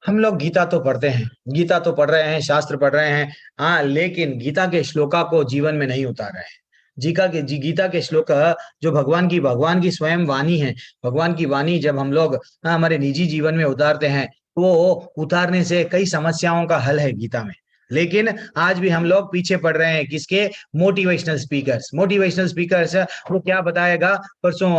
हम लोग गीता तो पढ़ते हैं, गीता तो पढ़ रहे हैं, शास्त्र पढ़ रहे हैं। हाँ, लेकिन गीता के श्लोका को जीवन में नहीं उतार रहे हैं। गीता के श्लोक जो भगवान की स्वयं वाणी है। भगवान की वाणी जब हम लोग हमारे निजी जीवन में उतारते हैं, वो उतारने से कई समस्याओं का हल है गीता में। लेकिन आज भी हम लोग पीछे पड़ रहे हैं किसके? Motivational speakers. वो क्या बताएगा? परसों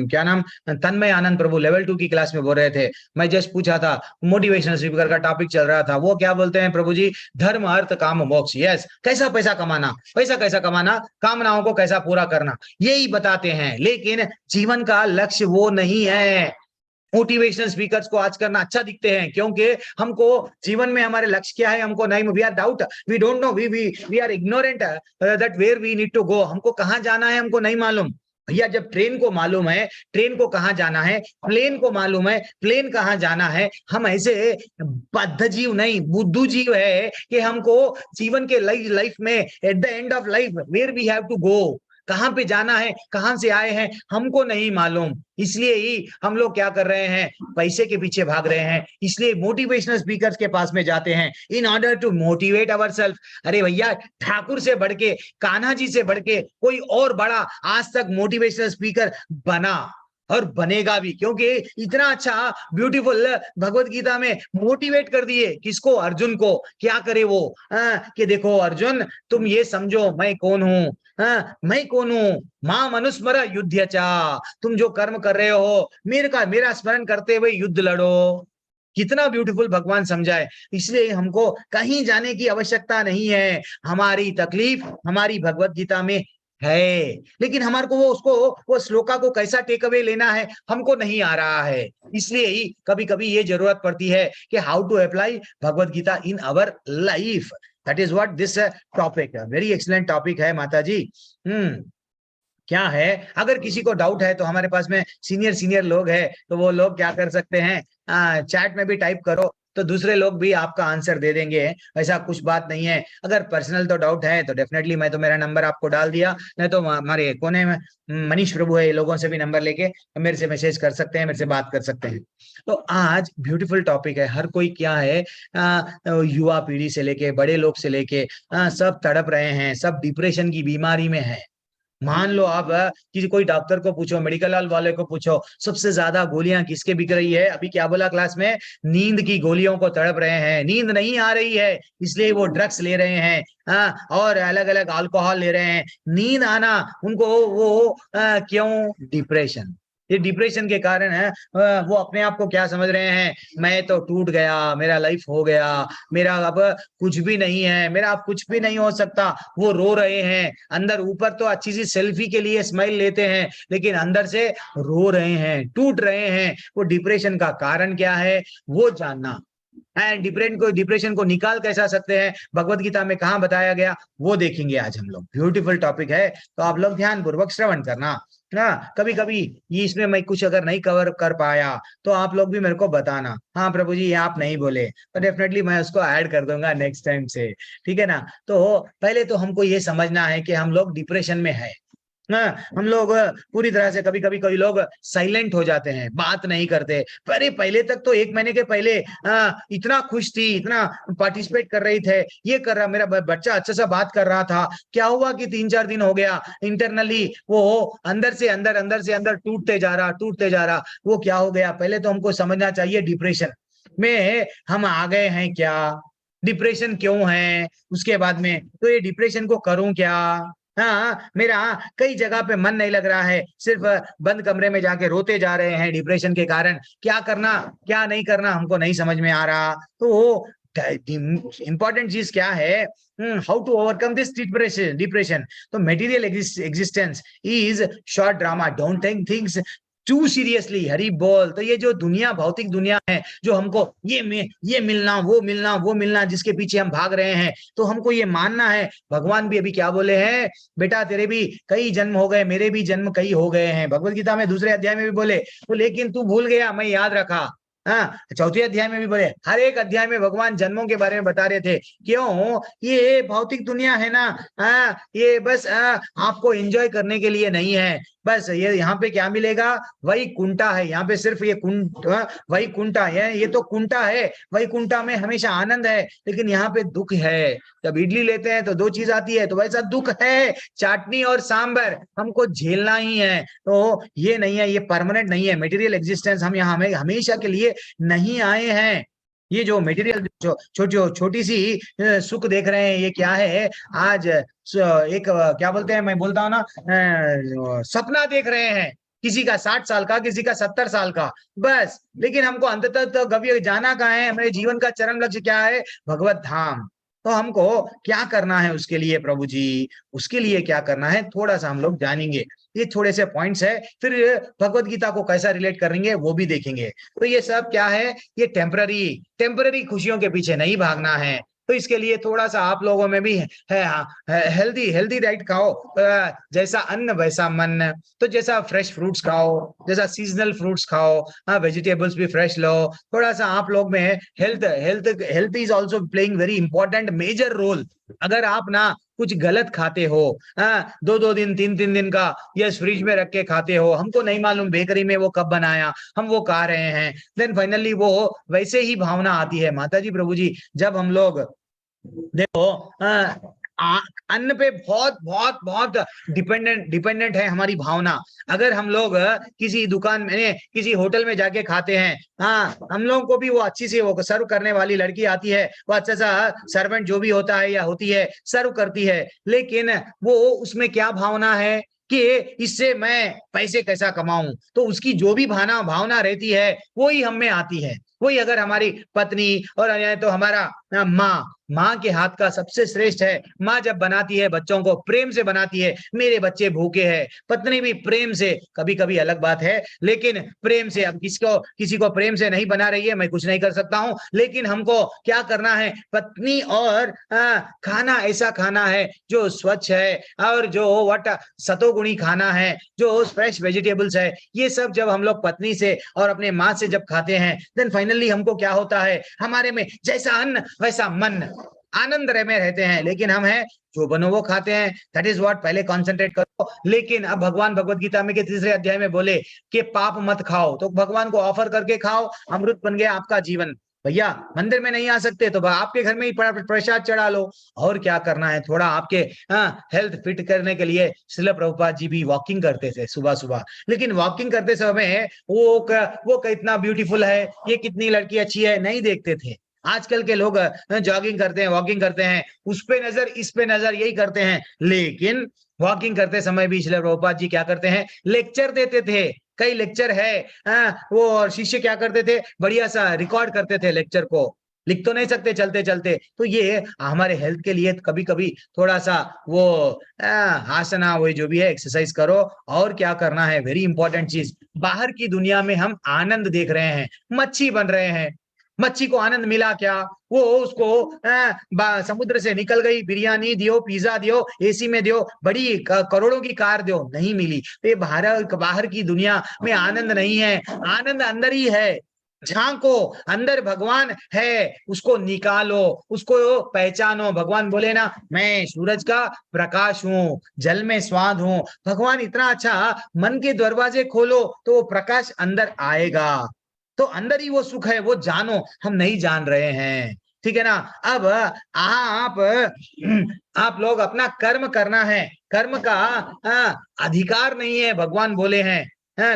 क्या नाम, तन्मय आनंद प्रभु लेवल 2 की क्लास में बोल रहे थे। मैं जस्ट पूछा था, मोटिवेशनल स्पीकर का टॉपिक चल रहा था, वो क्या बोलते हैं प्रभु जी? धर्म अर्थ काम मोक्ष। यस, कैसा पैसा कमाना, पैसा कैसा कमाना, कामनाओं को कैसा पूरा करना, यही बताते हैं। लेकिन जीवन का लक्ष्य वो नहीं है। मोटिवेशनल स्पीकर्स को आज करना अच्छा दिखते हैं क्योंकि हमको जीवन में हमारे लक्ष्य क्या है हमको नहीं, we are doubt, we don't know, we are ignorant that where we need to go. हमको कहाँ जाना है हमको नहीं मालूम। भैया जब ट्रेन को मालूम है ट्रेन को कहाँ जाना है, प्लेन को मालूम है प्लेन कहाँ जाना है, हम ऐसे बद्ध जीव नहीं, बुद्धू जीव है कि हमको जीवन के लाइफ में at the end of life where we have to go, कहाँ पे जाना है, कहाँ से आए हैं हमको नहीं मालूम। इसलिए ही हम लोग क्या कर रहे हैं? पैसे के पीछे भाग रहे हैं। इसलिए मोटिवेशनल स्पीकर्स के पास में जाते हैं in order to motivate our self. अरे भैया, ठाकुर से बढ़ के, कान्हा जी से बढ़ के कोई और बड़ा आज तक मोटिवेशनल स्पीकर बना और बनेगा भी, क्योंकि इतना अच्छा ब्यूटीफुल भगवत गीता में मोटिवेट कर दिए किसको? अर्जुन को। क्या करे वो? कि देखो अर्जुन, तुम ये समझो मैं कौन हूं। मैं कौन हूं? मां मनुस्मर युद्ध चा, तुम जो कर्म कर रहे हो मेरा स्मरण करते हुए युद्ध लड़ो। कितना ब्यूटीफुल भगवान समझाए। इसलिए हमको कहीं जाने की आवश्यकता नहीं है। हमारी तकलीफ हमारी भगवत गीता में है, लेकिन हमारे को वो श्लोका को कैसा टेक अवे लेना है हमको नहीं आ रहा है। इसलिए ही कभी कभी ये जरूरत पड़ती है कि how to apply Bhagavad Gita in our life. That is what this topic, very excellent topic है माता जी। क्या है, अगर किसी को डाउट है तो हमारे पास में सीनियर सीनियर लोग हैं, तो वो लोग क्या कर सकते हैं, चैट में भी टाइप करो तो दूसरे लोग भी आपका आंसर दे देंगे। ऐसा कुछ बात नहीं है। अगर पर्सनल तो डाउट है तो डेफिनेटली मैं तो मेरा नंबर आपको डाल दिया, नहीं तो हमारे कोने में मनीष प्रभु है, ये लोगों से भी नंबर लेके मेरे से मैसेज कर सकते हैं, मेरे से बात कर सकते हैं। तो आज ब्यूटीफुल टॉपिक है। हर कोई क्या है, युवा पीढ़ी से लेके बड़े लोग से लेके सब तड़प रहे हैं, सब डिप्रेशन की बीमारी में है। मान लो आप किसी कोई डॉक्टर को पूछो, मेडिकल हॉल वाले को पूछो, सबसे ज्यादा गोलियां किसके बिक रही है? अभी क्या बोला क्लास में? नींद की गोलियों को तड़प रहे हैं। नींद नहीं आ रही है इसलिए वो ड्रग्स ले रहे हैं, और अलग अलग अल्कोहल ले रहे हैं। नींद आना उनको वो क्यों? डिप्रेशन। ये डिप्रेशन के कारण है। वो अपने आप को क्या समझ रहे हैं? मैं तो टूट गया, मेरा लाइफ हो गया, मेरा अब कुछ भी नहीं है, मेरा अब कुछ भी नहीं हो सकता। वो रो रहे हैं अंदर। ऊपर तो अच्छी सी सेल्फी के लिए स्माइल लेते हैं, लेकिन अंदर से रो रहे हैं, टूट रहे हैं। वो डिप्रेशन का कारण क्या है वो जानना, एंड डिप्रेशन को निकाल कैसा सकते हैं, भगवत गीता में कहाँ बताया गया वो देखेंगे आज हम लोग। ब्यूटीफुल टॉपिक है, तो आप लोग ध्यान पूर्वक श्रवण करना ना। कभी कभी ये इसमें मैं कुछ अगर नहीं कवर कर पाया तो आप लोग भी मेरे को बताना, हाँ प्रभु जी ये आप नहीं बोले, तो डेफिनेटली मैं उसको ऐड कर दूंगा नेक्स्ट टाइम से। ठीक है ना? तो पहले तो हमको ये समझना है कि हम लोग डिप्रेशन में है ना। हम लोग पूरी तरह से, कभी कभी कई लोग साइलेंट हो जाते हैं, बात नहीं करते। अरे पहले तक तो 1 महीने के पहले इतना खुश थी, इतना पार्टिसिपेट कर रही थे, ये कर रहा, मेरा बच्चा अच्छा सा बात कर रहा था। क्या हुआ कि 3-4 दिन हो गया इंटरनली वो अंदर से अंदर टूटते जा रहा। वो क्या हो गया? पहले तो हमको समझना चाहिए डिप्रेशन में हम आ गए हैं क्या, डिप्रेशन क्यों है, उसके बाद में तो ये डिप्रेशन को करूं क्या। हाँ, मेरा कई जगह पे मन नहीं लग रहा है, सिर्फ बंद कमरे में जाके रोते जा रहे हैं डिप्रेशन के कारण। क्या करना क्या नहीं करना हमको नहीं समझ में आ रहा। तो इंपॉर्टेंट चीज क्या है? How to overcome this depression. तो material existence is short drama, don't take things too seriously. Hari बोल। तो ये जो दुनिया, भौतिक दुनिया है, जो हमको ये मिलना वो मिलना जिसके पीछे हम भाग रहे हैं, तो हमको ये मानना है। भगवान भी अभी क्या बोले हैं? बेटा तेरे भी कई जन्म हो गए, मेरे भी जन्म कई हो गए हैं। भगवत गीता में दूसरे अध्याय में भी बोले, तो लेकिन तू भूल गया, मैं याद रखा। हाँ, चौथे अध्याय में भी बोले। हर एक अध्याय में भगवान जन्मों के बारे में बता रहे थे। क्यों? ये भौतिक दुनिया है ना, ये बस आपको एंजॉय करने के लिए नहीं है। बस ये यहाँ पे क्या मिलेगा, वही कुंठा है। यहाँ पे सिर्फ ये कुंठ, वही कुंठा है, ये तो कुंठा है। वही कुंठा में हमेशा आनंद है, लेकिन यहाँ पे दुख है। जब इडली लेते हैं तो दो चीज आती है, तो वैसा दुख है, चाटनी और सांबर हमको झेलना ही है। तो ये नहीं है, ये परमानेंट नहीं है। मटेरियल एग्जिस्टेंस हम यहाँ हमें हमेशा के लिए नहीं आए हैं। ये जो मटेरियल छोटी सी सुख देख रहे हैं, ये क्या है? आज एक क्या बोलते हैं, मैं बोलता हूँ ना, सपना देख रहे हैं। किसी का 60 साल का, किसी का 70 साल का, बस। लेकिन हमको अंततः तो गव्य जाना कहाँ है? हमारे जीवन का चरम लक्ष्य क्या है? भगवत धाम। तो हमको क्या करना है उसके लिए प्रभु जी? उसके लिए क्या करना है, थोड़ा सा हम लोग जानेंगे। ये थोड़े से पॉइंट्स है, फिर भगवत गीता को कैसा रिलेट करेंगे वो भी देखेंगे। तो ये सब क्या है? ये टेम्पररी टेम्पररी खुशियों के पीछे नहीं भागना है। तो इसके लिए थोड़ा सा आप लोगों में भी है, हाँ, हेल्दी हेल्दी डाइट खाओ। जैसा अन्न वैसा मन। तो जैसा फ्रेश फ्रूट्स खाओ, जैसा सीजनल फ्रूट्स खाओ, हाँ, वेजिटेबल्स भी फ्रेश लो। थोड़ा सा आप लोग में health health health is also playing very important major role. अगर आप ना कुछ गलत खाते हो, हाँ, 2-2 दिन 3-3 दिन का यस फ्रिज में रख के खाते हो, हमको नहीं मालूम बेकरी में वो कब बनाया, हम वो खा रहे हैं, देन फाइनली वो वैसे ही भावना आती है। माता जी, प्रभु जी, जब हम लोग देखो, अन्न पे बहुत बहुत बहुत डिपेंडेंट है हमारी भावना। अगर हम लोग किसी दुकान में, किसी होटल में जाके खाते हैं, हाँ, हम लोगों को भी वो अच्छी से वो सर्व करने वाली लड़की आती है, वो अच्छा सा सर्वेंट जो भी होता है या होती है, सर्व करती है। लेकिन वो उसमें क्या भावना है कि इससे मैं पैसे कैसा कमाऊं? तो उसकी जो भी भावना भावना रहती है, वो ही हम में आती है। वही अगर हमारी पत्नी और तो हमारा माँ के हाथ का सबसे श्रेष्ठ है। माँ जब बनाती है, बच्चों को प्रेम से बनाती है, मेरे बच्चे भूखे हैं, पत्नी भी प्रेम से, कभी कभी अलग बात है, लेकिन प्रेम से। अब किसी को प्रेम से नहीं बना रही है, मैं कुछ नहीं कर सकता हूं। लेकिन हमको क्या करना है? पत्नी और खाना ऐसा खाना है जो स्वच्छ है, और जो सतोगुणी खाना है, जो फ्रेश वेजिटेबल्स है। ये सब जब हम लोग पत्नी से और अपने माँ से जब खाते हैं, देन फाइनली हमको क्या होता है? हमारे में जैसा अन्न वैसा मन, आनंद में रहते हैं। लेकिन हम हैं जो बनो वो खाते हैं। दैट इज व्हाट, पहले कॉन्सेंट्रेट करो। लेकिन अब भगवान भगवत गीता में के 3 अध्याय में बोले कि पाप मत खाओ, तो भगवान को ऑफर करके खाओ, अमृत बन गया आपका जीवन। भैया मंदिर में नहीं आ सकते तो आपके घर में ही प्रसाद चढ़ा लो। और क्या करना है? थोड़ा आपके हेल्थ फिट करने के लिए श्रील प्रभुपाद जी भी वॉकिंग करते थे सुबह सुबह। लेकिन वॉकिंग करते समय वो कितना ब्यूटीफुल है, ये कितनी लड़की अच्छी है, नहीं देखते थे। आजकल के लोग जॉगिंग करते हैं, वॉकिंग करते हैं, उस पे नजर इस पे नजर, यही करते हैं। लेकिन वॉकिंग करते समय भी श्रील प्रभुपाद जी क्या करते हैं? लेक्चर देते थे। कई लेक्चर है, वो और शिष्य क्या करते थे? बढ़िया सा रिकॉर्ड करते थे लेक्चर को। लिख तो नहीं सकते चलते चलते। तो ये हमारे हेल्थ के लिए कभी कभी थोड़ा सा वो आसना, वो जो भी है, एक्सरसाइज करो। और क्या करना है? वेरी इंपॉर्टेंट चीज, बाहर की दुनिया में हम आनंद देख रहे हैं, मच्छी बन रहे हैं। मच्छी को आनंद मिला क्या? वो उसको समुद्र से निकल गई, बिरयानी दियो, पिज्जा दियो, एसी में दियो, बड़ी करोड़ों की कार दियो, नहीं मिली। तो ये बाहर की दुनिया में आनंद नहीं है, आनंद अंदर ही है। झांको, अंदर भगवान है, उसको निकालो, उसको पहचानो। भगवान बोले ना, मैं सूरज का प्रकाश हूँ, जल में स्वाद हूँ। भगवान इतना अच्छा, मन के दरवाजे खोलो तो वो प्रकाश अंदर आएगा। तो अंदर ही वो सुख है, वो जानो, हम नहीं जान रहे हैं। ठीक है ना? अब आप लोग अपना कर्म करना है, कर्म का अधिकार नहीं है, भगवान बोले हैं।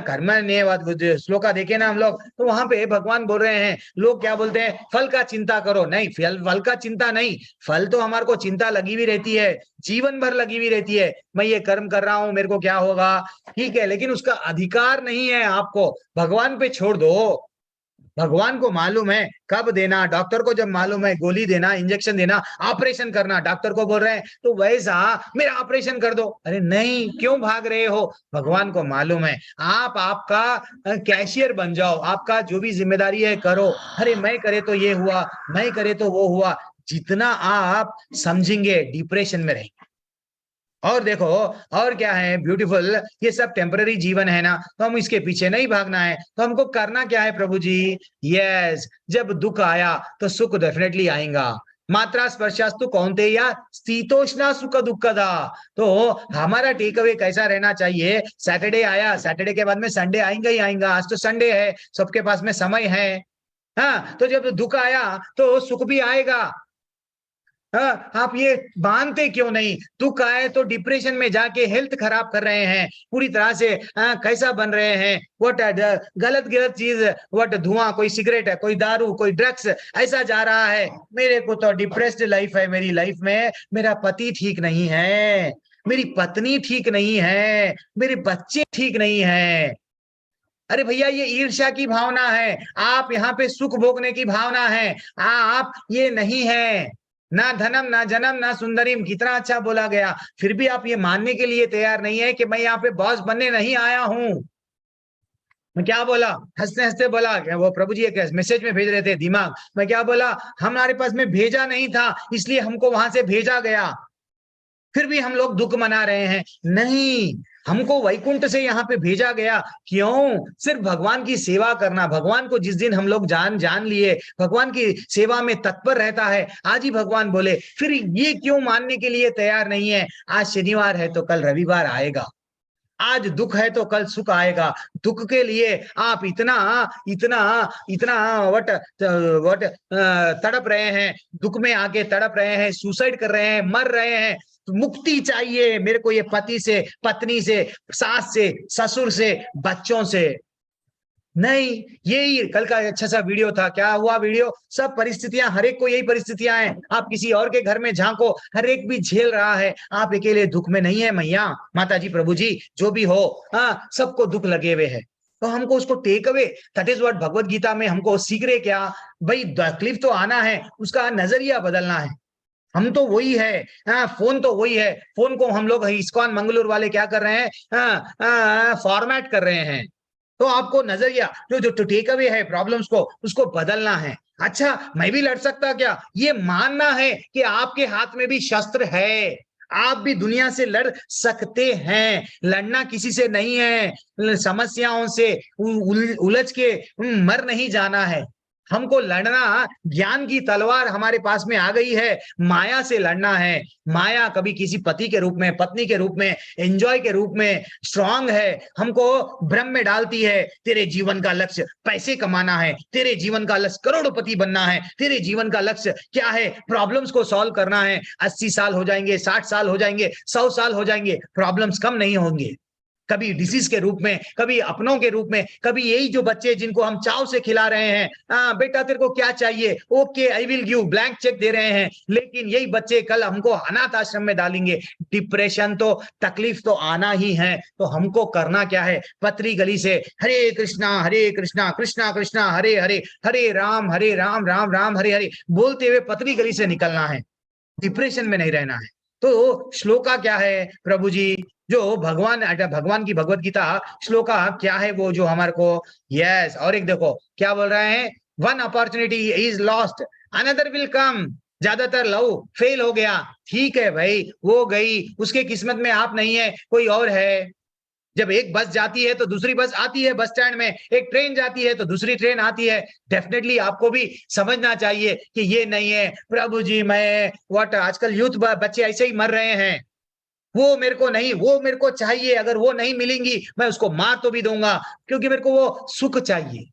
कर्म ने श्लोका देखे ना हम लोग, तो वहां पे भगवान बोल रहे हैं। लोग क्या बोलते हैं? फल का चिंता करो। नहीं, फल का चिंता नहीं। फल तो हमारे को चिंता लगी हुई रहती है, जीवन भर लगी हुई रहती है। मैं ये कर्म कर रहा हूं, मेरे को क्या होगा? ठीक है, लेकिन उसका अधिकार नहीं है आपको। भगवान पे छोड़ दो। भगवान को मालूम है कब देना, डॉक्टर को जब मालूम है गोली देना, इंजेक्शन देना, ऑपरेशन करना, डॉक्टर को बोल रहे हैं तो वैसा मेरा ऑपरेशन कर दो। अरे नहीं, क्यों भाग रहे हो? भगवान को मालूम है। आप आपका कैशियर बन जाओ, आपका जो भी जिम्मेदारी है करो। अरे मैं करे तो ये हुआ, मैं करे तो वो हुआ। जितना आप समझेंगे, डिप्रेशन में रहेंगे। और देखो, और क्या है ब्यूटीफुल, ये सब टेम्पररी जीवन है ना, तो हम इसके पीछे नहीं भागना है। तो हमको करना क्या है प्रभु जी? यस, जब दुख आया तो सुख डेफिनेटली आएगा। मात्रा स्पर्शास्तु कौन्तेय शीतोष्णा सुख दुखदा। तो हमारा टेक अवे कैसा रहना चाहिए? सैटरडे आया, सैटरडे के बाद में संडे आएंगा ही आएंगा। आज तो संडे है, सबके पास में समय है। हाँ, तो जब दुख आया तो सुख भी आएगा। हाँ, आप ये मानते क्यों नहीं? दुख आए तो डिप्रेशन में जाके हेल्थ खराब कर रहे हैं पूरी तरह से। कैसा बन रहे हैं? वट गलत गलत चीज, वट धुआं, कोई सिगरेट है, कोई दारू, कोई ड्रग्स, ऐसा जा रहा है। मेरे को तो डिप्रेस्ड लाइफ है, मेरी लाइफ में मेरा पति ठीक नहीं है, मेरी पत्नी ठीक नहीं है, मेरे बच्चे ठीक नहीं है। अरे भैया, ये ईर्ष्या की भावना है। आप यहाँ पे सुख भोगने की भावना है। आप ये नहीं है। ना धनम ना जन्म ना सुंदरीम, कितना अच्छा बोला गया। फिर भी आप ये मानने के लिए तैयार नहीं है कि मैं यहाँ पे बॉस बनने नहीं आया हूं। मैं क्या बोला? हंसते हंसते बोला, वो प्रभु जी एक मैसेज में भेज रहे थे दिमाग। मैं क्या बोला? हमारे पास में भेजा नहीं था, इसलिए हमको वहां से भेजा गया। फिर भी हम लोग दुख मना रहे हैं। नहीं, हमको वैकुंठ से यहाँ पे भेजा गया। क्यों? सिर्फ भगवान की सेवा करना। भगवान को जिस दिन हम लोग जान लिए, भगवान की सेवा में तत्पर रहता है, आज ही भगवान बोले। फिर ये क्यों मानने के लिए तैयार नहीं है? आज शनिवार है तो कल रविवार आएगा, आज दुख है तो कल सुख आएगा। दुख के लिए आप इतना इतना इतना वट वट तड़प रहे हैं, दुख में आके तड़प रहे हैं, सुसाइड कर रहे हैं, मर रहे हैं। तो मुक्ति चाहिए मेरे को, ये पति से, पत्नी से, सास से, ससुर से, बच्चों से नहीं। यही कल का अच्छा सा वीडियो था। क्या हुआ वीडियो? सब परिस्थितियां, हर एक को यही परिस्थितियां हैं। आप किसी और के घर में झांको, हर एक भी झेल रहा है। आप अकेले दुख में नहीं है। मैया, माता जी, प्रभु जी, जो भी हो, हाँ, सबको दुख लगे हुए है। तो हमको उसको take away, that is what Bhagavad Gita में हमको सीख रहे क्या? भाई, तकलीफ तो आना है, उसका नजरिया बदलना है। हम तो वही है। फोन तो वही है। फोन को हम लोग इस्कॉन मंगलूर वाले क्या कर रहे हैं? फॉर्मेट कर रहे हैं। तो आपको नजरिया, जो टेक अवे है प्रॉब्लम्स को, उसको बदलना है। अच्छा, मैं भी लड़ सकता क्या? ये मानना है कि आपके हाथ में भी शस्त्र है, आप भी दुनिया से लड़ सकते हैं। लड़ना किसी से नहीं है, समस्याओं से उलझ के मर नहीं जाना है। हमको लड़ना, ज्ञान की तलवार हमारे पास में आ गई है, माया से लड़ना है। माया कभी किसी पति के रूप में, पत्नी के रूप में, एंजॉय के रूप में स्ट्रांग है, हमको भ्रम में डालती है। तेरे जीवन का लक्ष्य पैसे कमाना है, तेरे जीवन का लक्ष्य करोड़पति बनना है, तेरे जीवन का लक्ष्य क्या है? प्रॉब्लम्स को सॉल्व करना है। 80 साल हो जाएंगे, 60 साल हो जाएंगे, 100 साल हो जाएंगे, प्रॉब्लम्स कम नहीं होंगे। कभी डिसीज के रूप में, कभी अपनों के रूप में, कभी यही जो बच्चे जिनको हम चाव से खिला रहे हैं, बेटा तेरे को क्या चाहिए, okay I will give, blank cheque दे रहे हैं। लेकिन यही बच्चे कल हमको अनाथ आश्रम में डालेंगे। डिप्रेशन तो, तकलीफ तो आना ही है। तो हमको करना क्या है? पतली गली से हरे कृष्णा कृष्णा कृष्णा हरे हरे, हरे राम राम राम हरे हरे बोलते हुए पतली गली से निकलना है। डिप्रेशन में नहीं रहना है। तो श्लोका क्या है प्रभु जी? जो भगवान की भगवत गीता श्लोका क्या है वो जो हमारे को, यस, और एक देखो क्या बोल रहे हैं? One opportunity is lost, another will come. ज्यादातर लव फेल हो गया, ठीक है भाई, वो गई, उसके किस्मत में आप नहीं है, कोई और है। जब एक बस जाती है तो दूसरी बस आती है, बस स्टैंड में एक ट्रेन जाती है तो दूसरी ट्रेन आती है। डेफिनेटली आपको भी समझना चाहिए कि ये नहीं है प्रभु जी, मैं व्हाट, आजकल यूथ बच्चे ऐसे ही मर रहे हैं। वो मेरे को नहीं, वो मेरे को चाहिए, अगर वो नहीं मिलेंगी मैं उसको मार तो भी दूंगा, क्योंकि मेरे को वो सुख चाहिए।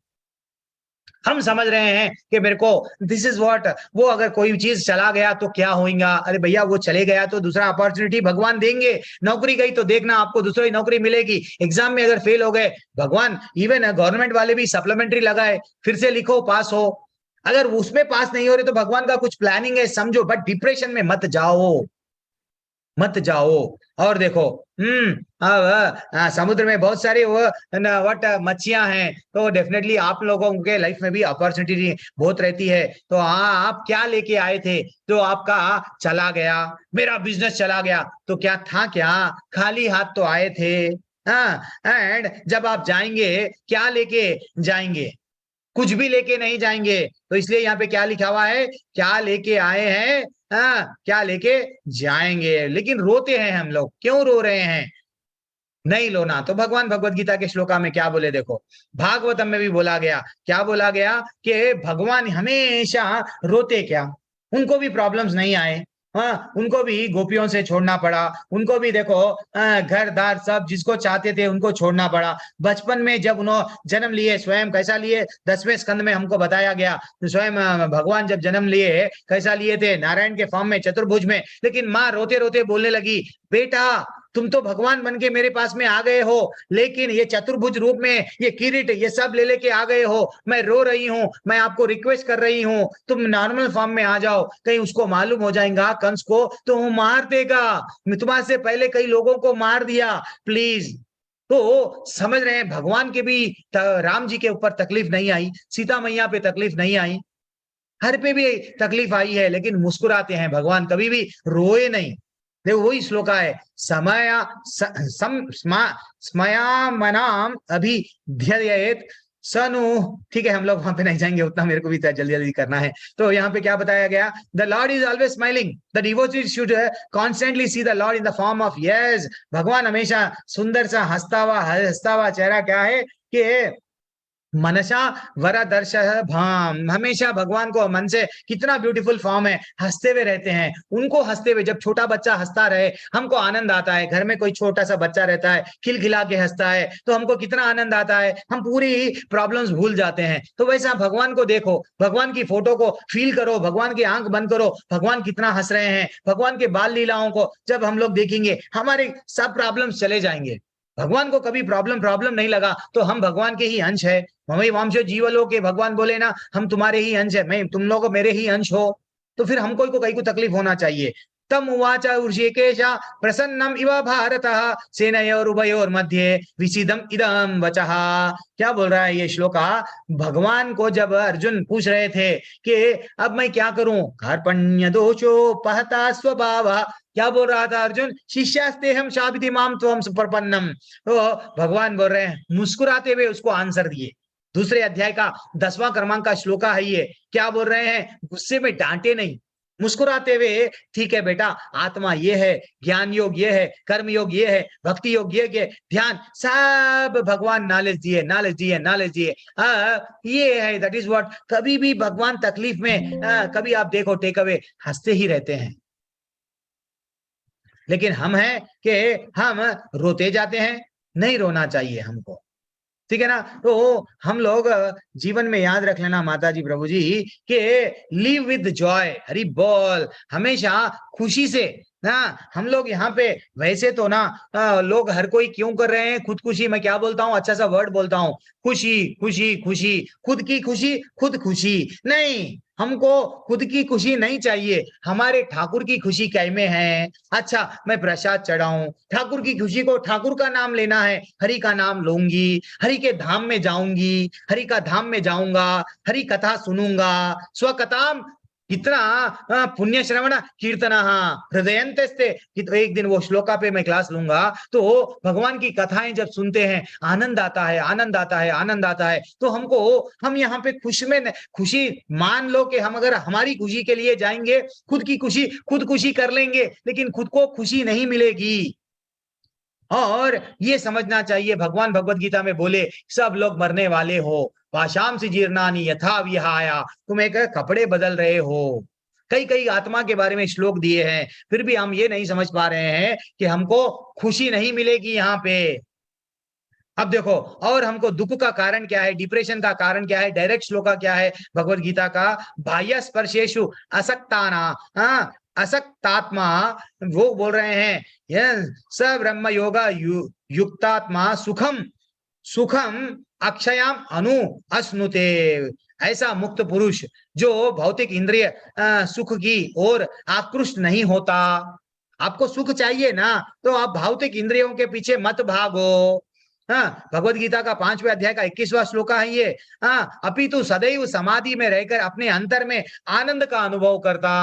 हम समझ रहे हैं कि मेरे को दिस इज व्हाट, वो अगर कोई चीज चला गया तो क्या होगा? अरे भैया, वो चले गया तो दूसरा अपॉर्चुनिटी भगवान देंगे। नौकरी गई तो देखना आपको दूसरी नौकरी मिलेगी। एग्जाम में अगर फेल हो गए, भगवान, इवन गवर्नमेंट वाले भी सप्लीमेंट्री लगाए, फिर से लिखो, पास हो। अगर उसमें पास नहीं हो रहे तो भगवान का कुछ प्लानिंग है, समझो। बट डिप्रेशन में मत जाओ, मत जाओ। और देखो, समुद्र में बहुत सारे वो वट मच्छियां हैं, तो डेफिनेटली आप लोगों के लाइफ में भी अपॉर्चुनिटी बहुत रहती है। तो हाँ, आप क्या लेके आए थे जो आपका चला गया? मेरा बिजनेस चला गया तो क्या था? क्या खाली हाथ तो आए थे? हाँ, एंड जब आप जाएंगे क्या लेके जाएंगे? कुछ भी लेके नहीं जाएंगे। तो इसलिए यहाँ पे क्या लिखा हुआ है? क्या लेके आए हैं, क्या लेके जाएंगे। लेकिन रोते हैं हम लोग, क्यों रो रहे हैं? नहीं रोना। तो भगवान भगवत गीता के श्लोका में क्या बोले देखो, भागवतम में भी बोला गया, क्या बोला गया कि भगवान हमेशा रोते क्या? उनको भी प्रॉब्लम्स नहीं आए। हाँ, उनको भी गोपियों से छोड़ना पड़ा, उनको भी देखो घर दार सब जिसको चाहते थे उनको छोड़ना पड़ा। बचपन में जब उन्होंने जन्म लिए, स्वयं कैसा लिए, 10वें स्कंद में हमको बताया गया, तो स्वयं भगवान जब जन्म लिए कैसा लिए थे, नारायण के फॉर्म में, चतुर्भुज में। लेकिन माँ रोते रोते बोलने लगी, बेटा तुम तो भगवान बन के मेरे पास में आ गए हो, लेकिन ये चतुर्भुज रूप में ये किरीट ये सब ले लेके आ गए हो, मैं रो रही हूँ, मैं आपको रिक्वेस्ट कर रही हूँ तुम नॉर्मल फॉर्म में आ जाओ, कहीं उसको मालूम हो जाएगा कंस को तो वो मार देगा, मिथुमा से पहले कई लोगों को मार दिया, प्लीज। तो समझ रहे हैं, भगवान के भी राम जी के ऊपर तकलीफ नहीं आई, सीता मैया पे तकलीफ नहीं आई, हर पे भी तकलीफ आई है, लेकिन मुस्कुराते हैं भगवान, कभी भी रोए नहीं। देखो वही श्लोका है, समया स्मया मनाम अभिध्ययेत सनु। ठीक है, हम लोग वहां पे नहीं जाएंगे, उतना मेरे को भी जल्दी जल्दी करना है। तो यहाँ पे क्या बताया गया, the Lord is always smiling, the devotees should constantly see the Lord in the form of yes. भगवान हमेशा सुंदर सा हंसता हुआ चेहरा क्या है कि मनसा वरदर्श भाम, हमेशा भगवान को मन से, कितना ब्यूटीफुल फॉर्म है, हंसते हुए रहते हैं। उनको हंसते हुए, जब छोटा बच्चा हंसता रहे हमको आनंद आता है, घर में कोई छोटा सा बच्चा रहता है खिलखिला के हंसता है तो हमको कितना आनंद आता है, हम पूरी प्रॉब्लम्स भूल जाते हैं। तो वैसा भगवान को देखो, भगवान की फोटो को फील करो, भगवान की आंख बंद करो, भगवान कितना हंस रहे हैं, भगवान के बाल लीलाओं को जब हम लोग देखेंगे हमारे सब प्रॉब्लम्स चले जाएंगे। भगवान को कभी प्रॉब्लम नहीं लगा तो हम भगवान के ही अंश है। ममई वांशो जीवलो के भगवान बोले ना, हम तुम्हारे ही अंश है, मैं तुम लोग मेरे ही अंश हो, तो फिर हमको को कहीं को तकलीफ होना चाहिए। तम उवाच ऋषिकेश प्रसन्नम इव भारतः सेनयोरुभयोर मध्ये विसीदम इदम वचः। क्या बोल रहा है ये श्लोका, भगवान को जब अर्जुन पूछ रहे थे कि अब मैं क्या करूं, कार्पण्य दोषो पहता स्वभाव, क्या बोल रहा था अर्जुन, शिष्यास्ते हम शाबिति माम त्वम सुप्रपन्नम। तो भगवान बोल रहे हैं, मुस्कुराते हुए उसको आंसर दिए। दूसरे अध्याय का 10वां क्रमांक का श्लोका है ये, क्या बोल रहे हैं, गुस्से में डांटे नहीं, मुस्कुराते हुए, ठीक है बेटा, आत्मा ये है, ज्ञान योग ये है, कर्म योग ये है, भक्ति योग ये है, ध्यान सब भगवान नॉलेज दिए नॉलेज दिए नॉलेज दिए, ये है, दैट इज व्हाट। कभी भी भगवान तकलीफ में कभी आप देखो टेक अवे हंसते ही रहते हैं, लेकिन हम हैं कि हम रोते जाते हैं, नहीं रोना चाहिए हमको, ठीक है ना। तो हम लोग जीवन में याद रख लेना माता जी प्रभु जी के लिव विद जॉय, हरि बोल, हमेशा खुशी से ना। हम लोग यहाँ पे वैसे तो ना लोग हर कोई क्यों कर रहे हैं खुदकुशी, मैं क्या बोलता हूँ, अच्छा सा वर्ड बोलता हूँ, खुशी खुशी खुशी, खुद की खुशी खुद खुशी नहीं, हमको खुद की खुशी नहीं चाहिए, हमारे ठाकुर की खुशी कै में है। अच्छा मैं प्रसाद चढ़ाऊं, ठाकुर की खुशी को, ठाकुर का नाम लेना है, हरि का नाम लूंगी, हरि के धाम में जाऊंगी, हरि का धाम में जाऊंगा, हरि कथा सुनूंगा, स्वकथा, कितना पुण्य श्रवण कीर्तन हृदयंतस्ते। एक दिन वो श्लोका पे मैं क्लास लूंगा, तो भगवान की कथाएं जब सुनते हैं आनंद आता है, आनंद आता है, आनंद आता है। तो हमको, हम यहाँ पे खुशी मान लो कि हम अगर हमारी खुशी के लिए जाएंगे, खुद की खुशी खुद खुशी कर लेंगे, लेकिन खुद को खुशी नहीं मिलेगी। और ये समझना चाहिए, भगवान भगवत गीता में बोले सब लोग मरने वाले हो, पाशाम से जीर्णानी यथा विहाया, तुम एक कपड़े बदल रहे हो। कई कई आत्मा के बारे में श्लोक दिए हैं, फिर भी हम ये नहीं समझ पा रहे हैं कि हमको खुशी नहीं मिलेगी यहाँ पे। अब देखो, और हमको दुख का कारण क्या है, डिप्रेशन का कारण क्या है, डायरेक्ट श्लोका क्या है भगवत गीता का, बाह्य स्पर्शेषु असक्ताना, हाँ असक्तात्मा, वो बोल रहे हैं यह स ब्रह्म योगा युक्तात्मा सुखम सुखम अक्षयाम अनु अश्नुते। ऐसा मुक्त पुरुष जो भौतिक इंद्रिय सुख की ओर आकृष्ट नहीं होता। आपको सुख चाहिए ना, तो आप भौतिक इंद्रियों के पीछे मत भागो। हाँ, भगवत गीता का 5वें अध्याय का 21वां श्लोका है ये। हाँ, अपितु सदैव समाधि में रहकर अपने अंतर में आनंद का अनुभव करता।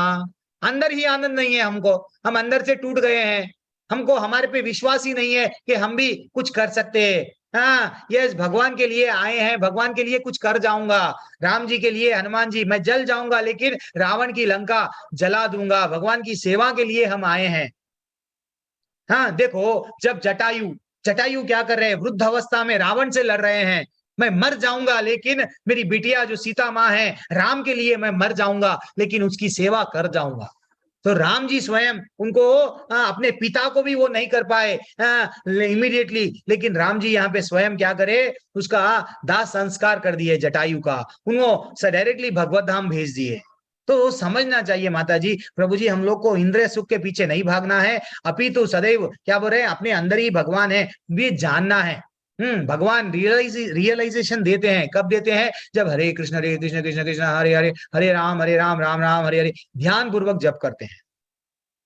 अंदर ही आनंद नहीं है हमको, हम अंदर से टूट गए हैं, हमको हमारे पे विश्वास ही नहीं है कि हम भी कुछ कर सकते हैं। हाँ, यस, भगवान के लिए आए हैं, भगवान के लिए कुछ कर जाऊंगा, राम जी के लिए, हनुमान जी, मैं जल जाऊंगा लेकिन रावण की लंका जला दूंगा, भगवान की सेवा के लिए हम आए हैं। हाँ देखो, जब जटायु जटायु क्या कर रहे हैं, वृद्ध अवस्था में रावण से लड़ रहे हैं, मैं मर जाऊंगा लेकिन मेरी बिटिया जो सीता माँ है, राम के लिए मैं मर जाऊंगा लेकिन उसकी सेवा कर जाऊंगा। तो राम जी स्वयं उनको अपने पिता को भी वो नहीं कर पाए इमीडिएटली, लेकिन राम जी यहाँ पे स्वयं क्या करे, उसका दाह संस्कार कर दिए जटायु का, उनको डायरेक्टली भगवत धाम भेज दिए। तो समझना चाहिए माता जी, प्रभु जी, हम लोग को इंद्रिय सुख के पीछे नहीं भागना है, अपितु सदैव क्या बोल रहे हैं, अपने अंदर ही भगवान है ये जानना है। भगवान रियलाइजेशन देते हैं, कब देते हैं, जब हरे कृष्ण कृष्ण कृष्ण हरे हरे, हरे राम राम राम हरे हरे ध्यान पूर्वक जप करते हैं।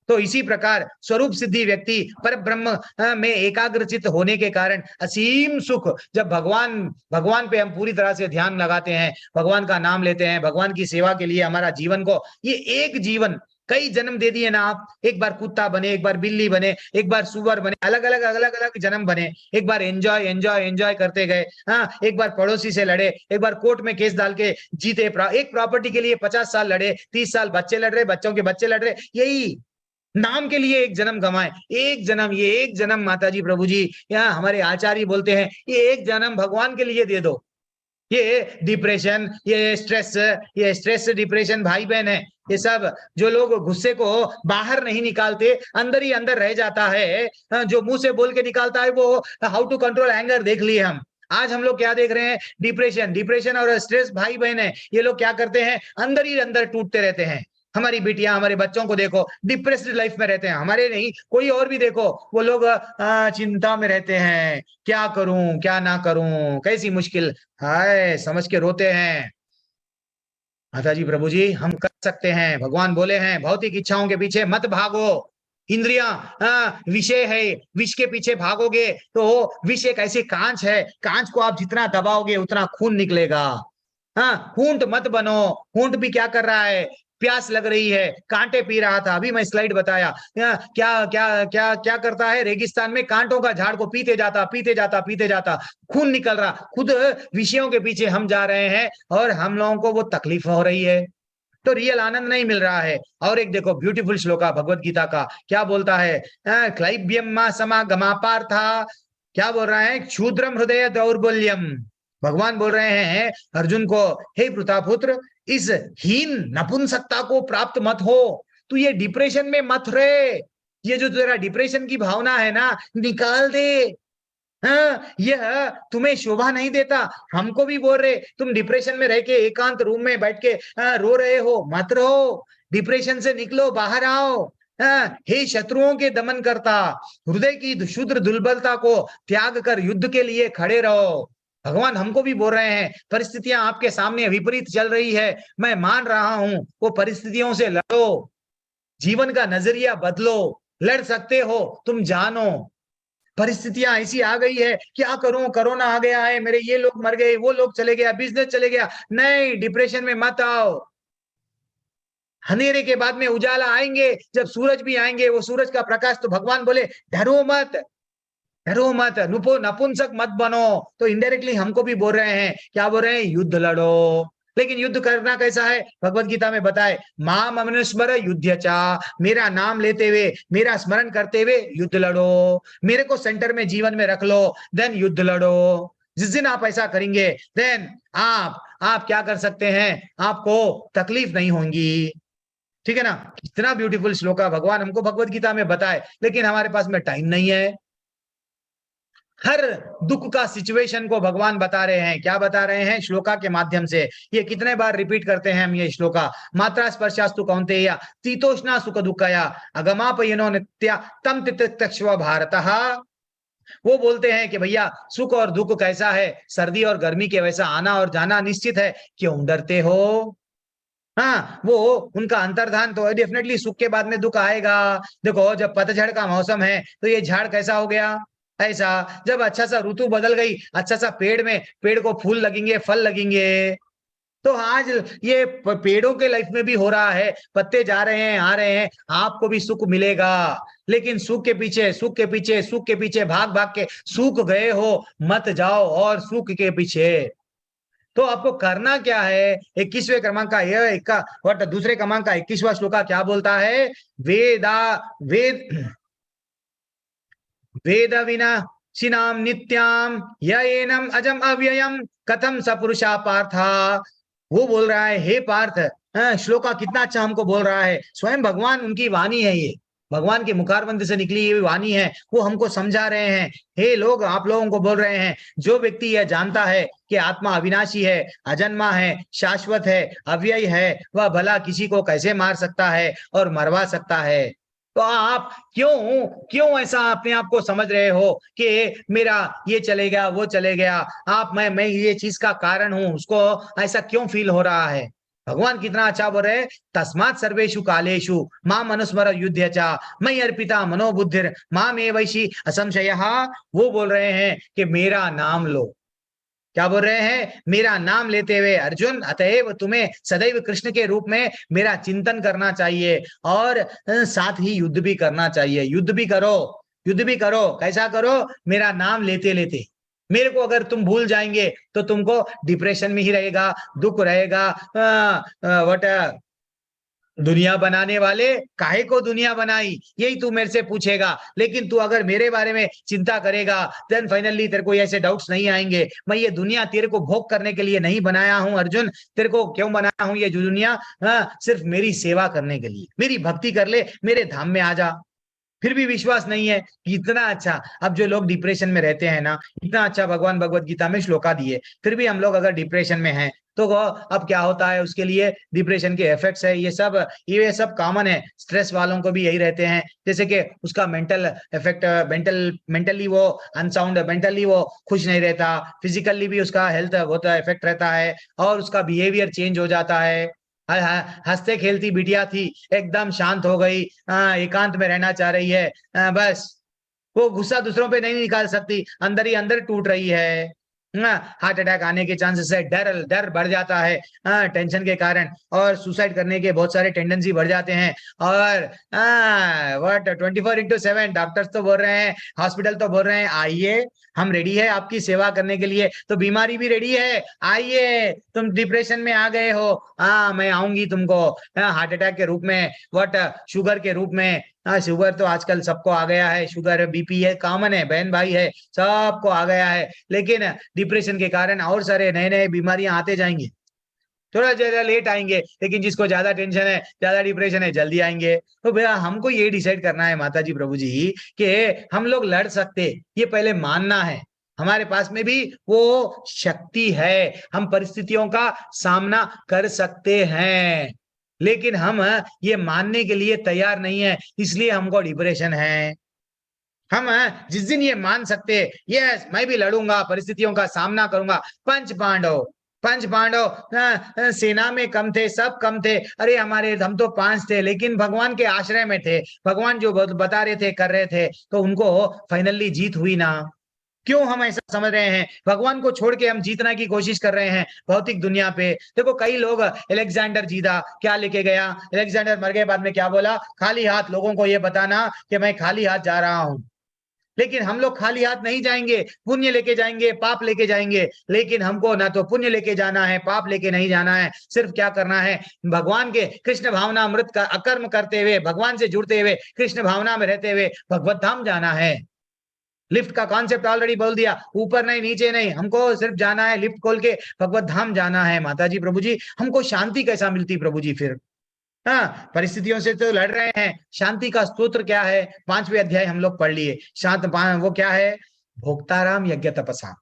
तो इसी प्रकार स्वरूप सिद्धि व्यक्ति पर ब्रह्म में एकाग्रचित होने के कारण असीम सुख, जब भगवान भगवान पे हम पूरी तरह से ध्यान लगाते हैं, भगवान का नाम लेते हैं, भगवान की सेवा के लिए हमारा जीवन को, ये एक जीवन कई जन्म दे दिए ना आप, एक बार कुत्ता बने, एक बार बिल्ली बने, एक बार सुअर बने, अलग अलग जन्म बने, एक बार एंजॉय एंजॉय एंजॉय करते गए, हाँ, एक बार पड़ोसी से लड़े, एक बार कोर्ट में केस डाल के जीते, एक प्रॉपर्टी के लिए 50 साल लड़े, 30 साल बच्चे लड़ रहे, बच्चों के बच्चे लड़ रहे, यही नाम के लिए एक जन्म गंवाए, एक जन्म, ये एक जन्म माता जी प्रभु जी, यहाँ हमारे आचार्य बोलते हैं, ये एक जन्म भगवान के लिए दे दो। ये डिप्रेशन, ये स्ट्रेस डिप्रेशन भाई बहन है, ये सब जो लोग गुस्से को बाहर नहीं निकालते, अंदर ही अंदर रह जाता है, जो मुंह से बोल के निकालता है वो हाउ टू कंट्रोल एंगर देख लिए हम। आज हम लोग क्या देख रहे हैं, डिप्रेशन, डिप्रेशन और स्ट्रेस भाई बहन है, ये लोग क्या करते हैं, अंदर ही अंदर टूटते रहते हैं। हमारी बेटियां, हमारे बच्चों को देखो, डिप्रेस्ड लाइफ में रहते हैं, हमारे नहीं कोई और भी देखो, वो लोग चिंता में रहते हैं, क्या करूं क्या ना करूं, कैसी मुश्किल, हाय समझ के रोते हैं। माता जी प्रभु जी, हम कर सकते हैं, भगवान बोले हैं भौतिक इच्छाओं के पीछे मत भागो, इंद्रियां विषय है, विष के पीछे भागोगे तो विष एक ऐसी कांच है, कांच को आप जितना दबाओगे उतना खून निकलेगा। हाँ, हूंट मत बनो, हूंट भी क्या कर रहा है, प्यास लग रही है, कांटे पी रहा था, अभी मैं स्लाइड बताया, क्या क्या क्या क्या करता है, रेगिस्तान में कांटों का झाड़ को पीते जाता पीते जाता पीते जाता, खून निकल रहा, खुद विषयों के पीछे हम जा रहे हैं और हम लोगों को वो तकलीफ हो रही है, तो रियल आनंद नहीं मिल रहा है। और एक देखो ब्यूटीफुल श्लोका भगवत गीता का, क्या बोलता है, क्लैब्यम मा समागमा पार्था, क्या बोल रहा है, क्षुद्रम हृदय दौर्बल्यम, भगवान बोल रहे हैं अर्जुन को, हे प्रतापुत्र, इस हीन नपुंसकता को प्राप्त मत हो, तू ये डिप्रेशन में मत रहे, ये जो तेरा डिप्रेशन की भावना है ना, निकाल दे। हाँ, यह तुम्हें शोभा नहीं देता। हमको भी बोल रहे, तुम डिप्रेशन में रह के एकांत रूम में बैठ के रो रहे हो, मत रहो, डिप्रेशन से निकलो, बाहर आओ। हे शत्रुओं के दमन करता, हृदय की शुद्र दुर्बलता को त्याग कर युद्ध के लिए खड़े रहो। भगवान हमको भी बोल रहे हैं, परिस्थितियां आपके सामने विपरीत चल रही है, मैं मान रहा हूं, वो परिस्थितियों से लड़ो, जीवन का नजरिया बदलो, लड़ सकते हो, तुम जानो परिस्थितियां ऐसी आ गई है, क्या करूं, कोरोना आ गया है, मेरे ये लोग मर गए, वो लोग चले गया, बिजनेस चले गया, नहीं, डिप्रेशन में मत आओ। अंधेरे के बाद में उजाला आएंगे, जब सूरज भी आएंगे, वो सूरज का प्रकाश, तो भगवान बोले डरो मत, डरो मत, नपुंसक मत बनो। तो इनडायरेक्टली हमको भी बोल रहे हैं, क्या बोल रहे हैं, युद्ध लड़ो। लेकिन युद्ध करना कैसा है, भगवत गीता में बताए, माम अनुस्मर युद्ध चा, मेरा नाम लेते हुए, मेरा स्मरण करते हुए युद्ध लड़ो, मेरे को सेंटर में जीवन में रख लो, देन युद्ध लड़ो। जिस दिन आप ऐसा करेंगे, देन आप क्या कर सकते हैं, आपको तकलीफ नहीं होगी। ठीक है ना, इतना ब्यूटीफुल श्लोक भगवान हमको भगवत गीता में बताए, लेकिन हमारे पास में टाइम नहीं है। हर दुख का सिचुएशन को भगवान बता रहे हैं, क्या बता रहे हैं, श्लोका के माध्यम से। ये कितने बार रिपीट करते हैं हम ये श्लोका, मात्रा स्पर्शास्तु कौन्तेय शीतोष्णा सुख दुःखया अगमापयनो नित्या तम तितिक्षव भारतः। वो बोलते हैं कि भैया सुख और दुख कैसा है, सर्दी और गर्मी के वैसा आना और जाना निश्चित है, क्यों डरते हो। हाँ, वो उनका अंतर्धान तो डेफिनेटली सुख के बाद में दुख आएगा। देखो जब पतझड़ का मौसम है तो ये झाड़ कैसा हो गया, ऐसा, जब अच्छा सा ऋतु बदल गई, अच्छा सा पेड़ को फूल लगेंगे, फल लगेंगे। तो आज ये पेड़ों के लाइफ में भी हो रहा है, पत्ते जा रहे हैं, आ रहे हैं, आपको भी सुख मिलेगा, लेकिन सुख के पीछे सुख के पीछे सुख के पीछे भाग भाग के सूख गए हो, मत जाओ और सुख के पीछे। तो आपको करना क्या है, 21वें क्रमांक का यह इक्का और दूसरे क्रमांक का 21वां श्लोका क्या बोलता है, वेद वेद विना शिनाम नित्याम य एनम अजम अव्ययम कथम सपुरुषा पार्था। वो बोल रहा है, हे पार्थ, श्लोका कितना अच्छा हमको बोल रहा है, स्वयं भगवान उनकी वाणी है ये, भगवान के मुखारबंद से निकली ये वाणी है, वो हमको समझा रहे हैं। हे लोग, आप लोगों को बोल रहे हैं, जो व्यक्ति यह जानता है कि आत्मा अविनाशी है, अजन्मा है, शाश्वत है, अव्यय है, वह भला किसी को कैसे मार सकता है और मरवा सकता है। तो आप क्यों क्यों ऐसा अपने आप को समझ रहे हो कि मेरा ये चले गया वो चले गया, आप मैं ये चीज का कारण हूं, उसको ऐसा क्यों फील हो रहा है। भगवान कितना अच्छा बोल रहे हैं, तस्मात् सर्वेषु कालेषु माम अनुस्मर युध्य चा मयि अर्पिता मनोबुद्धिर माम एवैषि असंशयः। वो बोल रहे हैं कि मेरा नाम लो। क्या बोल रहे हैं, मेरा नाम लेते हुए अर्जुन, अतएव तुम्हें सदैव कृष्ण के रूप में मेरा चिंतन करना चाहिए और साथ ही युद्ध भी करना चाहिए। युद्ध भी करो, युद्ध भी करो। कैसा करो, मेरा नाम लेते लेते। मेरे को अगर तुम भूल जाएंगे तो तुमको डिप्रेशन में ही रहेगा, दुख रहेगा। वट दुनिया बनाने वाले काहे को दुनिया बनाई, यही तू मेरे से पूछेगा। लेकिन तू अगर मेरे बारे में चिंता करेगा, देन फाइनली तेरे को ऐसे डाउट्स नहीं आएंगे। मैं ये दुनिया तेरे को भोग करने के लिए नहीं बनाया हूं अर्जुन। तेरे को क्यों बनाया हूं ये दुनिया, सिर्फ मेरी सेवा करने के लिए। मेरी भक्ति कर ले, मेरे धाम में आ जा। फिर भी विश्वास नहीं है कि इतना अच्छा। अब जो लोग डिप्रेशन में रहते हैं ना, इतना अच्छा भगवान भगवत गीता में श्लोका दिए, फिर भी हम लोग अगर डिप्रेशन में हैं तो अब क्या होता है उसके लिए, डिप्रेशन के इफेक्ट्स है ये सब कॉमन है। स्ट्रेस वालों को भी यही रहते हैं, जैसे कि उसका मेंटल इफेक्ट, मेंटली वो अनसाउंड, मेंटली वो खुश नहीं रहता, फिजिकली भी उसका हेल्थ बहुत इफेक्ट रहता है और उसका बिहेवियर चेंज हो जाता है। हंसते खेलती बिटिया थी, एकदम शांत हो गई, एकांत में रहना चाह रही है, बस वो गुस्सा दूसरों पे नहीं निकाल सकती, अंदर ही अंदर टूट रही है। हार्ट अटैक आने के चांसेस है, डर डर बढ़ जाता है टेंशन के कारण, और सुसाइड करने के बहुत सारे टेंडेंसी बढ़ जाते हैं। और व्हाट 24/7 डॉक्टर्स तो बोल रहे हैं, हॉस्पिटल तो बोल रहे हैं, आइए हम रेडी है आपकी सेवा करने के लिए। तो बीमारी भी रेडी है, आइए, तुम डिप्रेशन में आ गए हो, हाँ मैं आऊंगी तुमको हार्ट अटैक के रूप में, व्हाट शुगर के रूप में। हाँ, शुगर तो आजकल सबको आ गया है, शुगर बीपी है, कॉमन है, बहन भाई है, सबको आ गया है। लेकिन डिप्रेशन के कारण और सारे नए नए बीमारियां आते जाएंगे, थोड़ा ज्यादा लेट आएंगे, लेकिन जिसको ज्यादा टेंशन है, ज्यादा डिप्रेशन है, जल्दी आएंगे। तो भैया हमको ये डिसाइड करना है माता जी प्रभु जी कि हम लोग लड़ सकते, ये पहले मानना है। हमारे पास में भी वो शक्ति है, हम परिस्थितियों का सामना कर सकते हैं, लेकिन हम ये मानने के लिए तैयार नहीं है, इसलिए हमको डिप्रेशन है। हम जिस दिन ये मान सकते, यस मैं भी लड़ूंगा, परिस्थितियों का सामना करूंगा। पंच पांडव सेना में कम थे, सब कम थे, अरे हमारे हम तो 5 थे, लेकिन भगवान के आश्रय में थे, भगवान जो बता रहे थे कर रहे थे, तो उनको फाइनली जीत हुई ना। क्यों हम ऐसा समझ रहे हैं, भगवान को छोड़ के हम जीतना की कोशिश कर रहे हैं भौतिक दुनिया पे। देखो कई लोग, अलेक्जेंडर जीता, क्या लेके गया, अलेक्जेंडर मर गए, बाद में क्या बोला, खाली हाथ लोगों को ये बताना कि मैं खाली हाथ जा रहा हूं। लेकिन हम लोग खाली हाथ नहीं जाएंगे, पुण्य लेके जाएंगे, पाप लेके जाएंगे। लेकिन हमको ना तो पुण्य लेके जाना है, पाप लेके नहीं जाना है। सिर्फ क्या करना है, भगवान के कृष्ण भावना अमृत का अकर्म करते हुए, भगवान से जुड़ते हुए, कृष्ण भावना में रहते हुए भगवत धाम जाना है। लिफ्ट का कॉन्सेप्ट ऑलरेडी बोल दिया, ऊपर नहीं नीचे नहीं, हमको सिर्फ जाना है, लिफ्ट खोल के भगवत धाम जाना है। माता जी प्रभु जी, हमको शांति कैसा मिलती प्रभु जी फिर। हाँ, परिस्थितियों से तो लड़ रहे हैं, शांति का स्तोत्र क्या है, 5वें अध्याय हम लोग पढ़ लिए। वो क्या है, भोक्ताराम यज्ञ तपसा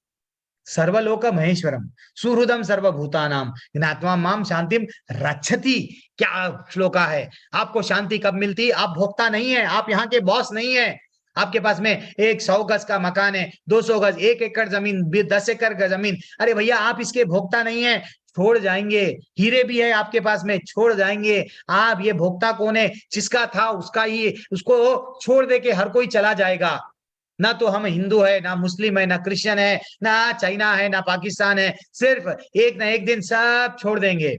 सर्वलोक महेश्वरम सुहृदम सर्वभूतानाम ज्ञात्वा माम शांतिम रक्षति। क्या श्लोका है। आपको शांति कब मिलती, आप भोक्ता नहीं है, आप यहाँ के बॉस नहीं है। आपके पास में 100 गज का मकान है, 200 गज, 1 एकड़ जमीन, 10 एकड़ जमीन, अरे भैया आप इसके भोक्ता नहीं है, छोड़ जाएंगे। हीरे भी है आपके पास में, छोड़ जाएंगे। आप ये भोक्ता कौन है, जिसका था उसका ही, उसको छोड़ दे के हर कोई चला जाएगा। ना तो हम हिंदू है, ना मुस्लिम है, ना क्रिश्चियन है, ना चाइना है, ना पाकिस्तान है, सिर्फ एक ना एक दिन सब छोड़ देंगे,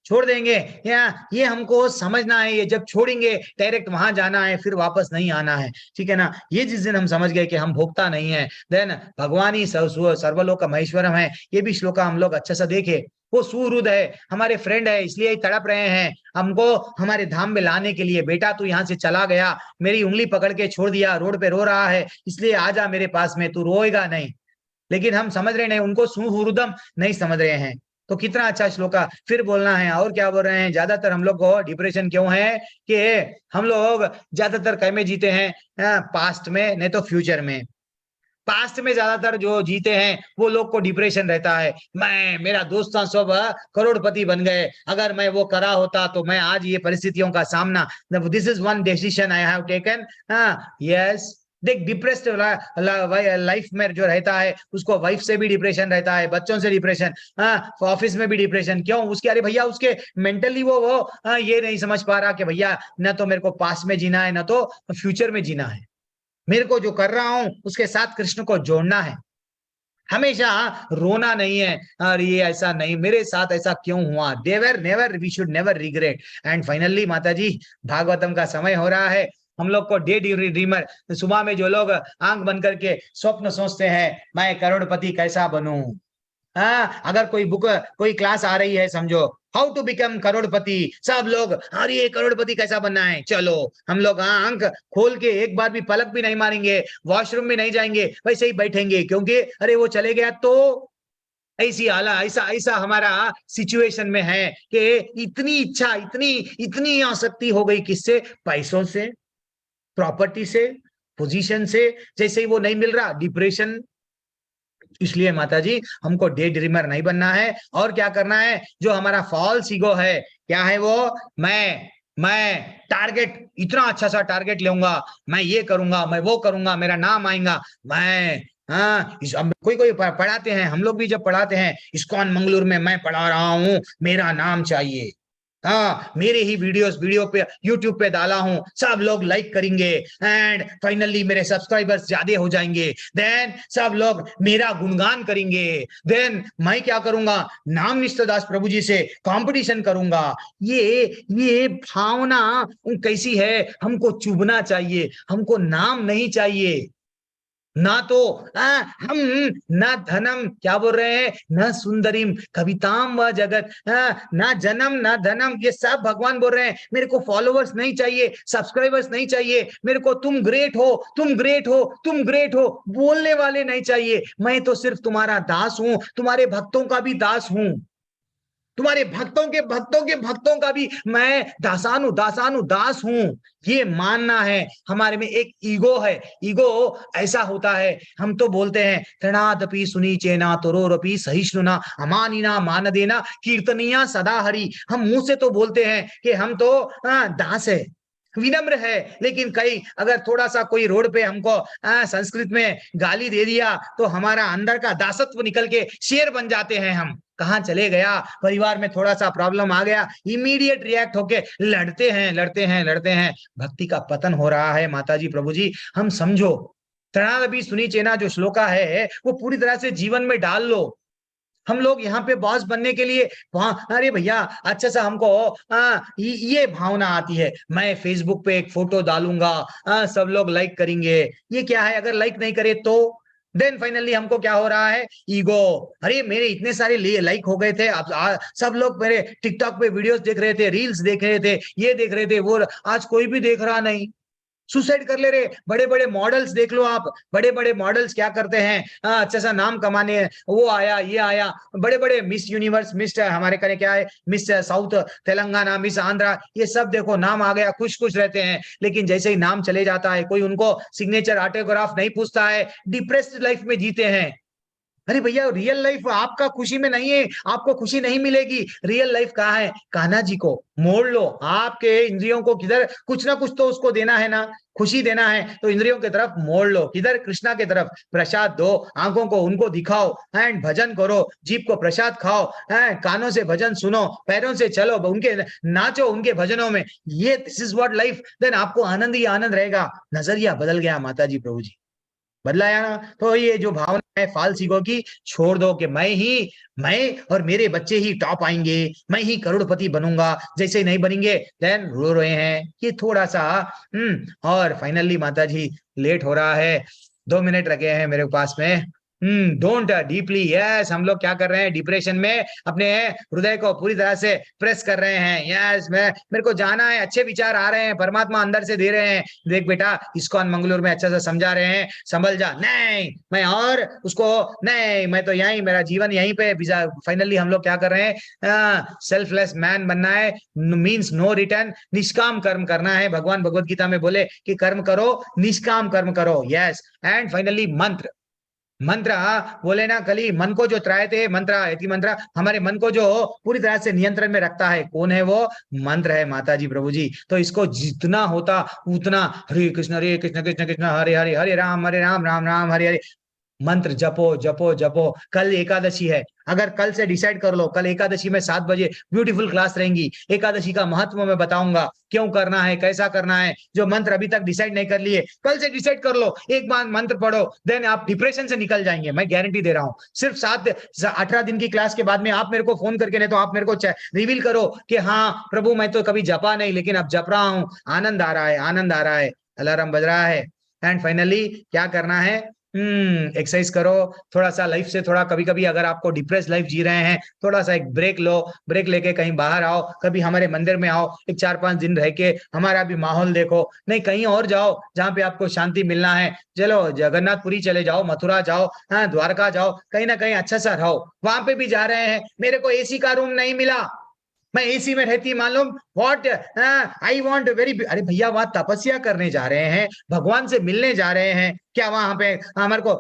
छोड़ देंगे। ये हमको समझना है, ये जब छोड़ेंगे डायरेक्ट वहां जाना है, फिर वापस नहीं आना है, ठीक है ना। ये जिस दिन हम समझ गए कि हम भोक्ता नहीं है, देन भगवान ही सर्वलोक महेश्वरम है। ये भी श्लोका हम लोग अच्छा सा देखे। वो सुहृद है, हमारे फ्रेंड है, इसलिए ही तड़प रहे हैं हमको हमारे धाम में लाने के लिए। बेटा तू यहाँ से चला गया, मेरी उंगली पकड़ के छोड़ दिया, रोड पे रो रहा है, इसलिए आजा मेरे पास में, तू रोएगा नहीं। लेकिन हम समझ रहे नहीं, उनको सुहृदम नहीं समझ रहे हैं। तो कितना अच्छा श्लोक है। फिर बोलना है, और क्या बोल रहे हैं, ज्यादातर हम लोग को डिप्रेशन क्यों है कि हम लोग ज्यादातर कै में जीते हैं, पास्ट में नहीं तो फ्यूचर में। पास्ट में ज्यादातर जो जीते हैं वो लोग को डिप्रेशन रहता है, मैं मेरा दोस्त सब करोड़पति बन गए, अगर मैं वो करा होता तो मैं आज ये परिस्थितियों का सामना, this is one decision I have taken. Yes, देख डिप्रेस्ड लाइफ में जो रहता है उसको वाइफ से भी डिप्रेशन रहता है, बच्चों से डिप्रेशन, ऑफिस में भी डिप्रेशन। क्यों? उसके, अरे भैया उसके मेंटली वो ये नहीं समझ पा रहा कि भैया ना तो मेरे को पास्ट में जीना है ना तो फ्यूचर में जीना है, मेरे को जो कर रहा हूं उसके साथ कृष्ण को जोड़ना है। हमेशा रोना नहीं है, और ये ऐसा नहीं, मेरे साथ ऐसा क्यों हुआ, never never, we should never regret. And finally माता जी, भागवतम का समय हो रहा है। हम लोग को डे ड्रीमर, सुबह में जो लोग आंख बंद करके स्वप्न सोचते हैं मैं करोड़पति कैसा बनूं, हाँ, अगर कोई बुक, कोई क्लास आ रही है, समझो हाउ टू बिकम करोड़पति, सब लोग अरे ये करोड़पति कैसा बनना है, चलो हम लोग आंख खोल के एक बार भी पलक भी नहीं मारेंगे, वॉशरूम भी नहीं जाएंगे, वैसे ही बैठेंगे, क्योंकि अरे वो चले गया तो ऐसी आला, ऐसा ऐसा हमारा सिचुएशन में है कि इतनी इच्छा, इतनी इतनी आसक्ति हो गई, किससे, पैसों से, प्रॉपर्टी से, पोजीशन से, जैसे ही वो नहीं मिल रहा डिप्रेशन। इसलिए माता जी हमको डे ड्रीमर नहीं बनना है। और क्या करना है, जो हमारा फॉल्स ईगो है, क्या है वो, मैं टारगेट, इतना अच्छा सा टारगेट लूंगा, मैं ये करूंगा, मैं वो करूंगा, मेरा नाम आएगा, मैं, हाँ, कोई कोई पढ़ाते हैं, हम लोग भी जब पढ़ाते हैं इस्कॉन मंगलुरु में मैं पढ़ा रहा हूं, मेरा नाम चाहिए, हाँ, मेरे ही वीडियो पे यूट्यूब पे डाला हूं, सब लोग लाइक करेंगे, एंड फाइनली मेरे सब्सक्राइबर्स ज्यादा हो जाएंगे, देन सब लोग मेरा गुणगान करेंगे, देन मैं क्या करूंगा, नाम निष्ठ दास प्रभु जी से कंपटीशन करूंगा। ये भावना कैसी है, हमको चुभना चाहिए, हमको नाम नहीं चाहिए, ना तो हम ना धनम, क्या बोल रहे हैं, ना सुंदरीम कविताम व जगत, ना जन्म ना धनम, ये सब भगवान बोल रहे हैं। मेरे को फॉलोवर्स नहीं चाहिए, सब्सक्राइबर्स नहीं चाहिए, मेरे को तुम ग्रेट हो, तुम ग्रेट हो, तुम ग्रेट हो बोलने वाले नहीं चाहिए। मैं तो सिर्फ तुम्हारा दास हूं, तुम्हारे भक्तों का भी दास हूं, तुम्हारे भक्तों का भी मैं दासानु दास हूं। ये मानना है। हमारे में एक ईगो है, ईगो ऐसा होता है, हम तो बोलते हैं तृणादपि सुनी चेना तोरोरपि सहिष्णुना अमानिना मान देना कीर्तनिया सदा हरि। हम मुंह से तो बोलते हैं कि हम तो दास है, विनम्र है, लेकिन कई अगर थोड़ा सा कोई रोड पे हमको संस्कृत में गाली दे दिया तो हमारा अंदर का दासत्व निकल के शेर बन जाते हैं। हम कहाँ चले गया, परिवार में थोड़ा सा प्रॉब्लम आ गया, इमीडिएट रिएक्ट होके लड़ते हैं। भक्ति का पतन हो रहा है माता जी, प्रभु जी, हम समझो। तृणादपि सुनी चेना जो श्लोका है वो पूरी तरह से जीवन में डाल लो। हम लोग यहाँ पे बॉस बनने के लिए अरे भैया अच्छा सा हमको ये भावना आती है, मैं फेसबुक पे एक फोटो डालूंगा, सब लोग लाइक करेंगे। ये क्या है, अगर लाइक नहीं करे तो देन फाइनली हमको क्या हो रहा है, ईगो। अरे मेरे इतने सारे लाइक हो गए थे, अब सब लोग मेरे टिकटॉक पे वीडियोस देख रहे थे, रील्स देख रहे थे, ये देख रहे थे, वो आज कोई भी देख रहा नहीं, सुसाइड कर ले रहे। बड़े बड़े मॉडल्स देख लो आप, बड़े बड़े मॉडल्स क्या करते हैं, अच्छा सा नाम कमाने, वो आया ये आया, बड़े बड़े मिस यूनिवर्स, मिस हमारे करे क्या है, miss south Telangana, miss Andhra, ये सब देखो नाम आ गया, खुश खुश रहते हैं। लेकिन जैसे ही नाम चले जाता है, कोई उनको सिग्नेचर ऑटोग्राफ नहीं पूछता है, डिप्रेस्ड लाइफ में जीते हैं। अरे भैया रियल लाइफ आपका खुशी में नहीं है, आपको खुशी नहीं मिलेगी। रियल लाइफ कहाँ है, कान्हा जी को मोड़ लो, आपके इंद्रियों को किधर, कुछ ना कुछ तो उसको देना है ना, खुशी देना है, तो इंद्रियों की तरफ मोड़ लो, किधर, कृष्णा की तरफ। प्रसाद दो, आंखों को उनको दिखाओ, एंड भजन करो, जीभ को प्रसाद खाओ, कानों से भजन सुनो, पैरों से चलो, उनके नाचो उनके भजनों में। ये दिस इज व्हाट लाइफ, देन आपको आनंद ही आनंद रहेगा। नजरिया बदल गया माता जी, प्रभु जी, बदलाया ना। तो ये जो भावना है फाल्स ईगो की, छोड़ दो कि मैं और मेरे बच्चे ही टॉप आएंगे, मैं ही करोड़पति बनूंगा, जैसे ही नहीं बनेंगे देन रो रहे हैं। ये थोड़ा सा और फाइनली माता जी लेट हो रहा है, 2 मिनट रखे हैं मेरे पास में। डोंट डीपली, यस, हम लोग क्या कर रहे हैं, डिप्रेशन में अपने हृदय को पूरी तरह से प्रेस कर रहे हैं। यस, मैं मेरे को जाना है, अच्छे विचार आ रहे हैं, परमात्मा अंदर से दे रहे हैं, देख बेटा इस्कॉन मंगलूर में अच्छा से समझा रहे हैं, संभल जा, नहीं मैं और उसको, नहीं मैं तो यहीं, मेरा जीवन यहीं पे। फाइनली हम लोग क्या कर रहे हैं, सेल्फलेस मैन बनना है, मीन्स नो रिटर्न, निष्काम कर्म करना है। भगवान भगवत गीता में बोले कि कर्म करो, निष्काम कर्म करो। यस, एंड फाइनली मंत्र, मंत्र बोले ना, कल ही मन को जो त्राए थे, मंत्र यति मंत्र हमारे मन को जो पूरी तरह से नियंत्रण में रखता है, कौन है वो, मंत्र है माता जी प्रभु जी। तो इसको जितना होता उतना, हरे कृष्ण कृष्ण कृष्ण हरे हरे, हरे राम राम राम हरे हरे, मंत्र जपो जपो जपो। कल एकादशी है, अगर कल से डिसाइड कर लो, कल एकादशी में 7 बजे ब्यूटीफुल क्लास रहेंगी, एकादशी का महत्व मैं बताऊंगा, क्यों करना है, कैसा करना है। जो मंत्र अभी तक डिसाइड नहीं कर लिए, कल से डिसाइड कर लो, एक बार मंत्र पढ़ो, देन आप डिप्रेशन से निकल जाएंगे, मैं गारंटी दे रहा हूं। सिर्फ 18 दिन की क्लास के बाद में आप मेरे को फोन करके, नहीं तो आप मेरे को रिवील करो कि हाँ प्रभु मैं तो कभी जपा नहीं, लेकिन अब जप रहा हूं, आनंद आ रहा है, आनंद आ रहा है, अलार्म बज रहा है। एंड फाइनली क्या करना है, एक्सरसाइज करो, थोड़ा सा लाइफ से, थोड़ा कभी कभी अगर आपको डिप्रेस लाइफ जी रहे हैं, थोड़ा सा एक ब्रेक लो, ब्रेक लेके कहीं बाहर आओ, कभी हमारे मंदिर में आओ, एक 4-5 दिन रह के हमारा भी माहौल देखो, नहीं कहीं और जाओ जहाँ पे आपको शांति मिलना है, चलो जगन्नाथपुरी चले जाओ, मथुरा जाओ, हाँ द्वारका जाओ, कहीं ना कहीं अच्छा सा रहो। वहां पे भी जा रहे हैं, मेरे को एसी का रूम नहीं मिला, मैं एसी में रहती, मालूम व्हाट आई वांट वेरी, अरे भैया वहां तपस्या करने जा रहे हैं, भगवान से मिलने जा रहे हैं, क्या वहां पे हमारे को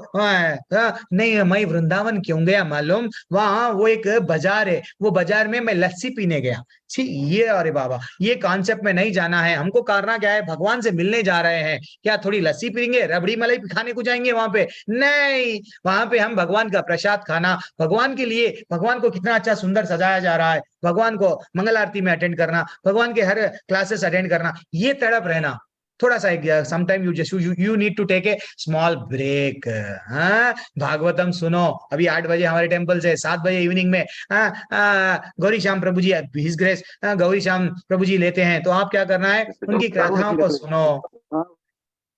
नहीं, मैं वृंदावन क्यों गया मालूम, वहां वो एक बाजार है, वो बाजार में मैं लस्सी पीने गया, छी ये, अरे बाबा ये कॉन्सेप्ट में नहीं जाना है हमको, करना क्या है, भगवान से मिलने जा रहे हैं, क्या थोड़ी लस्सी पीएंगे, रबड़ी मलाई खाने को जाएंगे वहां पे, नहीं वहां पे हम भगवान का प्रसाद खाना, भगवान के लिए, भगवान को कितना अच्छा सुंदर सजाया जा रहा है, भगवान को मंगल आरती में अटेंड करना, भगवान के हर क्लासेस अटेंड करना, ये तड़प रहना, थोड़ा सा sometime you need to take a small break. हाँ भागवतम सुनो, अभी 8 बजे हमारे टेम्पल से 7 बजे इवनिंग में गौरी श्याम प्रभु जी, हिज ग्रेस गौरी श्याम प्रभु जी लेते हैं, तो आप क्या करना है, उनकी कथाओं को सुनो।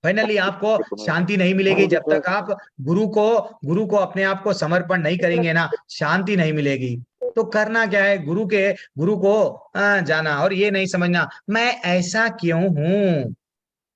फाइनली आपको शांति नहीं मिलेगी जब तक आप गुरु को अपने आप को समर्पण नहीं करेंगे ना, शांति नहीं मिलेगी। तो करना क्या है, गुरु को जाना, और ये नहीं समझना मैं ऐसा क्यों हूं,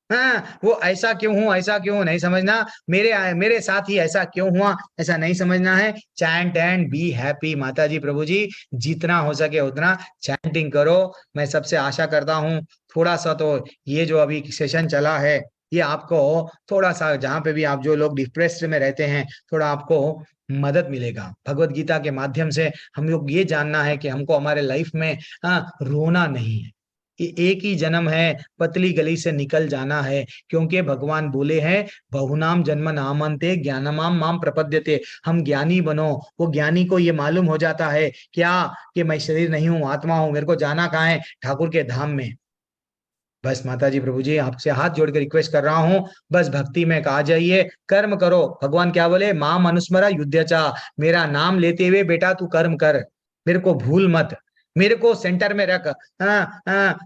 हाँ वो ऐसा क्यों हूं, ऐसा क्यों नहीं समझना, मेरे साथ ही ऐसा क्यों हुआ, ऐसा नहीं समझना है। चैंट एंड बी हैप्पी माता जी प्रभु जी, जितना हो सके उतना चैंटिंग करो। मैं सबसे आशा करता हूँ थोड़ा सा तो ये जो अभी सेशन चला है, ये आपको थोड़ा सा, जहाँ पे भी आप जो लोग डिप्रेस्ड में रहते हैं, थोड़ा आपको मदद मिलेगा भगवत गीता के माध्यम से। हम लोग ये जानना है कि हमको हमारे लाइफ में रोना नहीं है, कि एक ही जन्म है, पतली गली से निकल जाना है, क्योंकि भगवान बोले हैं बहुनाम जन्म नामंते ज्ञानमाम माम प्रपद्यते, हम ज्ञानी बनो। वो ज्ञानी को ये मालूम हो जाता है क्या, कि मैं शरीर नहीं हूँ, आत्मा हूँ, मेरे को जाना कहाँ है, ठाकुर के धाम में। बस माता जी प्रभु जी आपसे हाथ जोड़ के रिक्वेस्ट कर रहा हूँ, बस भक्ति में आ जाइए, कर्म करो। भगवान क्या बोले, माम अनुस्मरा युद्धचा, मेरा नाम लेते हुए बेटा तू कर्म कर, मेरे को भूल मत, मेरे को सेंटर में रख।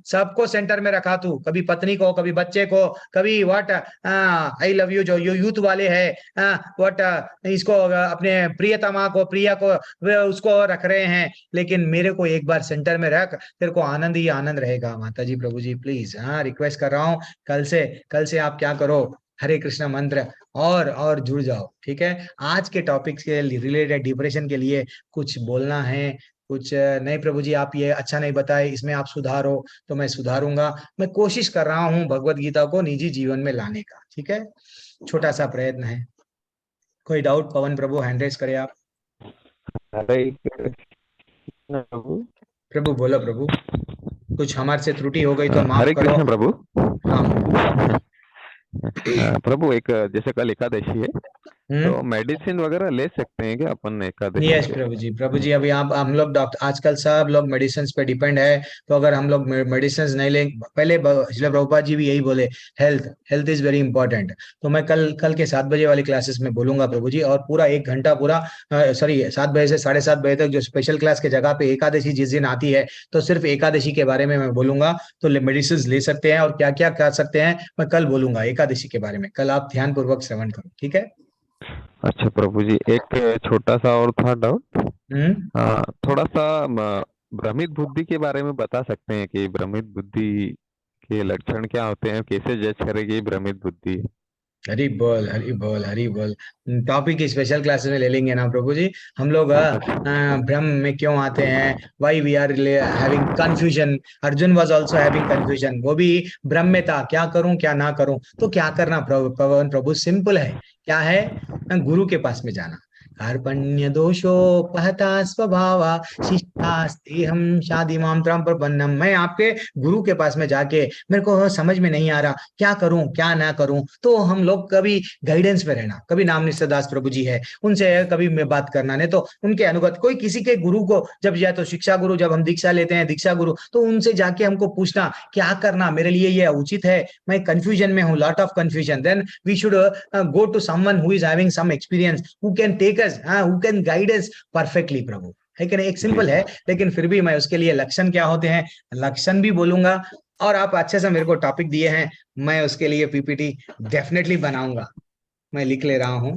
सबको सेंटर में रखा तू, कभी पत्नी को, कभी बच्चे को, कभी व्हाट आई लव यू जो यूथ वाले है, व्हाट इसको अपने प्रियतमा को, प्रिया को, वे उसको रख रहे हैं, लेकिन मेरे को एक बार सेंटर में रख, तेरे को आनंद ही आनंद रहेगा। माता जी प्रभु जी प्लीज, रिक्वेस्ट कर रहा हूँ, कल से आप क्या करो, हरे कृष्ण मंत्र और जुड़ जाओ, ठीक है। आज के टॉपिक के रिलेटेड डिप्रेशन के लिए कुछ बोलना है, कुछ नहीं प्रभु जी आप ये अच्छा नहीं बताए, इसमें आप सुधारो, तो मैं सुधारूंगा। मैं कोशिश कर रहा हूँ भगवत गीता को निजी जीवन में लाने का, ठीक है, छोटा सा प्रयत्न है। कोई डाउट पवन प्रभु, हैंड रेस करे आप। हरे कृष्ण प्रभु। प्रभु बोलो प्रभु, कुछ हमारे से त्रुटि हो गई तो माफ हरे करो। कृष्ण प्रभु। हाँ प्रभु एक जैसे कल एकादशी है, हम्म, तो मेडिसिन वगैरह ले सकते हैं क्या अपन एकादशी यस पे? प्रभु जी अभी आप, हम लोग डॉक्टर आजकल सब लोग मेडिसिन पे डिपेंड है, तो अगर हम लोग मेडिसिन नहीं लें, पहले श्रील प्रभुपाद जी भी यही बोले, health health is very important. तो मैं कल कल के 7 बजे वाली क्लासेस में बोलूंगा प्रभु जी, और पूरा 1 घंटा पूरा, सॉरी 7 बजे से 7:30 बजे तक जो स्पेशल क्लास के जगह पे एकादशी जिस दिन आती है, तो सिर्फ एकादशी के बारे में मैं बोलूंगा। तो मेडिसिन ले सकते हैं और क्या क्या कर सकते हैं, मैं कल बोलूंगा एकादशी के बारे में, कल आप ध्यान पूर्वक श्रवण करो, ठीक है। अच्छा प्रभु जी, एक छोटा सा और था डाउट। हम्म। थोड़ा सा भ्रमित बुद्धि के बारे में बता सकते हैं कि भ्रमित बुद्धि के लक्षण क्या होते हैं, कैसे जज करेगी भ्रमित बुद्धि। हरी बोल, हरी बोल, हरी बोल। टॉपिक स्पेशल क्लासेस में ले लेंगे ना प्रभु जी। हम लोग भ्रम में क्यों आते हैं, why we are having confusion. Arjun was also having confusion, वो भी भ्रम में था, क्या करूं क्या ना करूं। तो क्या करना प्रभु, पवन प्रभु, सिंपल है। क्या है? गुरु के पास में जाना। कार्पण्य दोषोपहता स्वभावा शिष्टास्ते हम शादी माम त्रम प्रपन्नम। मैं आपके गुरु के पास में जाके, मेरे को समझ में नहीं आ रहा क्या करूं क्या ना करूं, तो हम लोग कभी गाइडेंस में रहना। कभी नाम निश्चय दास प्रभु जी है, उनसे कभी मैं बात करना, नहीं तो उनके अनुगत कोई किसी के गुरु को जब जाए तो शिक्षा गुरु, जब हम दीक्षा लेते हैं दीक्षा गुरु, तो उनसे जाके हमको पूछना क्या करना मेरे लिए ये उचित है, मैं कंफ्यूजन में हूँ, lot of confusion. Then we should go to someone who is having some experience, who can take us, who can guide us perfectly प्रभु। है कि नहीं? एक जी सिंपल है, लेकिन फिर भी मैं उसके लिए लक्षण क्या होते हैं, लक्षण भी बोलूंगा। और आप अच्छे से मेरे को टॉपिक दिए हैं, मैं उसके लिए पीपीटी डेफिनेटली बनाऊंगा। मैं लिख ले रहा हूँ।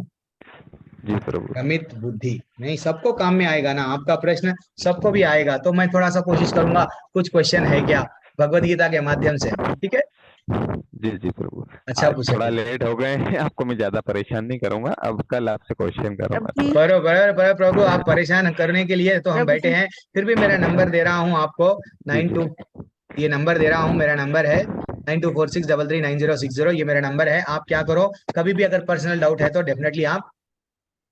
जी प्रभु। भ्रमित बुद्धि नहीं सबको काम में आएगा ना, आपका प्रश्न सबको भी आएगा, तो मैं थोड़ा सा कोशिश करूंगा। कुछ क्वेश्चन है क्या भगवत गीता के माध्यम से, ठीक है? जी जी प्रभु। अच्छा आज पूछे थोड़ा प्रभु। लेट हो गए हैं, आपको मैं ज्यादा परेशान नहीं करूंगा, अब कल आपसे क्वेश्चन प्रभु करूंगा जी, थोड़ा। बरोबर बरोबर प्रभु, आप परेशान करने के लिए तो हम प्रभु बैठे जी, हैं। फिर भी मेरा नंबर दे रहा हूँ आपको। जी नाइन जी। टू ये नंबर दे रहा हूँ, मेरा नंबर है 9246339060। ये मेरा नंबर है। आप क्या करो, कभी भी अगर पर्सनल डाउट है तो डेफिनेटली आप।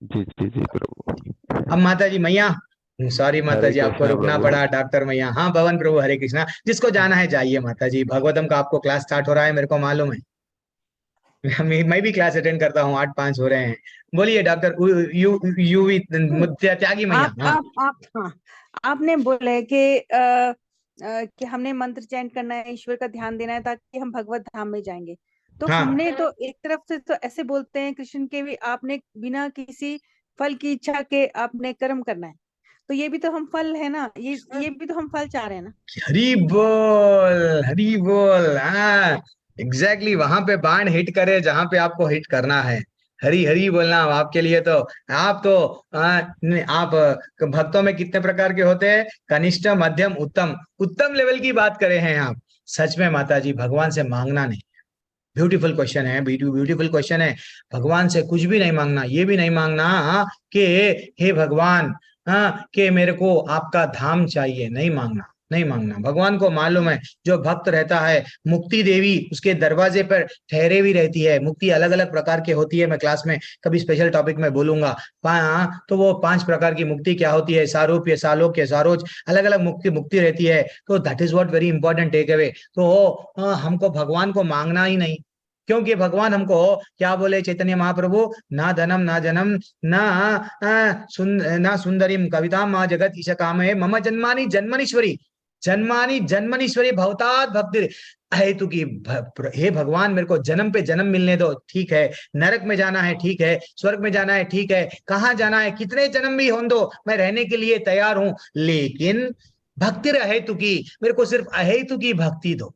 जी जी जी प्रभु। अब माता जी मैया, सॉरी माता हरे जी आपको कृष्णा रुकना प्रभु। पड़ा, डॉक्टर मैया। हाँ भवन प्रभु, हरे कृष्णा। जिसको जाना है जाइए माता जी, भगवतम का आपको क्लास स्टार्ट हो रहा है, मेरे को मालूम है। मैं भी क्लास अटेंड करता हूँ, 8-5 हो रहे हैं। बोलिए डॉक्टर यू यू त्यागी मैया। हाँ आप हाँ, आपने बोला है कि हमने मंत्र चैंट करना है, ईश्वर का ध्यान देना है, ताकि हम भगवत धाम में जाएंगे। तो हाँ। हमने तो एक तरफ से तो ऐसे बोलते हैं कृष्ण के भी, आपने बिना किसी फल की इच्छा के आपने कर्म करना है। तो ये भी तो हम फल है ना, ये भी तो हम फल चाह रहे हैं ना। हरी बोल, हरी बोल। हाँ एग्जैक्टली, वहां पे बाण हिट करे जहां पे आपको हिट करना है। हरी हरी बोलना आपके लिए तो। आप तो आप भक्तों में कितने प्रकार के होते हैं? कनिष्ठ, मध्यम, उत्तम। उत्तम लेवल की बात करे हैं आप। सच में माता जी, भगवान से मांगना नहीं। ब्यूटीफुल क्वेश्चन है, ब्यूटीफुल क्वेश्चन है। भगवान से कुछ भी नहीं मांगना, ये भी नहीं मांगना कि हे भगवान, कि मेरे को आपका धाम चाहिए, नहीं मांगना। नहीं मांगना, भगवान को मालूम है जो भक्त रहता है, मुक्ति देवी उसके दरवाजे पर ठहरे भी रहती है। मुक्ति अलग अलग प्रकार की होती है, मैं क्लास में कभी स्पेशल टॉपिक में बोलूंगा। तो वो 5 प्रकार की मुक्ति क्या होती है, सारूप्य, सालोक्य, सारोज, अलग अलग मुक्ति मुक्ति रहती है। तो that is what very important takeaway. तो हमको भगवान को मांगना ही नहीं, क्योंकि भगवान हमको क्या बोले चैतन्य महाप्रभु, ना धनम ना जनम ना ना सुंदरीम कविता माँ जगत ईश काम है, मम जन्मानी जन्मनीश्वरी, जन्मानी जन्मनीश्वरी भवतात भक्ति है तू की। हे भगवान, मेरे को जन्म पे जन्म मिलने दो, ठीक है। नरक में जाना है ठीक है, स्वर्ग में जाना है ठीक है, कहाँ जाना है, कितने जन्म भी हों दो, मैं रहने के लिए तैयार हूं। लेकिन भक्ति रहे तू की, मेरे को सिर्फ अहे तू की भक्ति दो।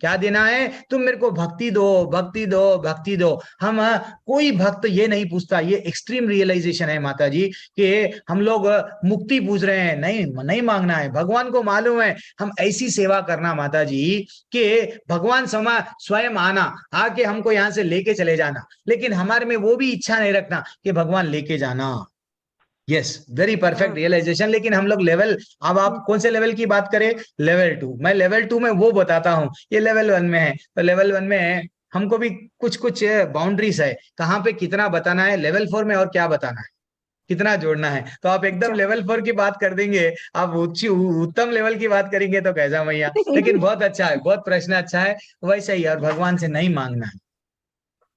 क्या देना है? तुम मेरे को भक्ति दो, भक्ति दो, भक्ति दो। हम कोई भक्त ये नहीं पूछता। ये एक्सट्रीम रियलाइजेशन है माता जी, कि हम लोग मुक्ति पूछ रहे हैं। नहीं, नहीं मांगना है। भगवान को मालूम है हम ऐसी सेवा करना माता जी, कि भगवान समा स्वयं आना, आके हमको यहाँ से लेके चले जाना। लेकिन हमारे में वो भी इच्छा नहीं रखना कि भगवान लेके जाना। यस, वेरी परफेक्ट हाँ, रियलाइजेशन। लेकिन हम लोग लेवल, अब आप कौन से लेवल की बात करें? लेवल 2। मैं लेवल 2 में वो बताता हूँ, ये लेवल 1 में है। तो लेवल 1 में हमको भी कुछ कुछ बाउंड्रीज है, कहाँ पे कितना बताना है। लेवल 4 में और क्या बताना है, कितना जोड़ना है। तो आप एकदम अच्छा। लेवल 4 की बात कर देंगे, आप उत्तम लेवल की बात करेंगे तो कैसा भैया। लेकिन बहुत अच्छा है, बहुत प्रश्न अच्छा है। वैसे ही, और भगवान से नहीं मांगना है,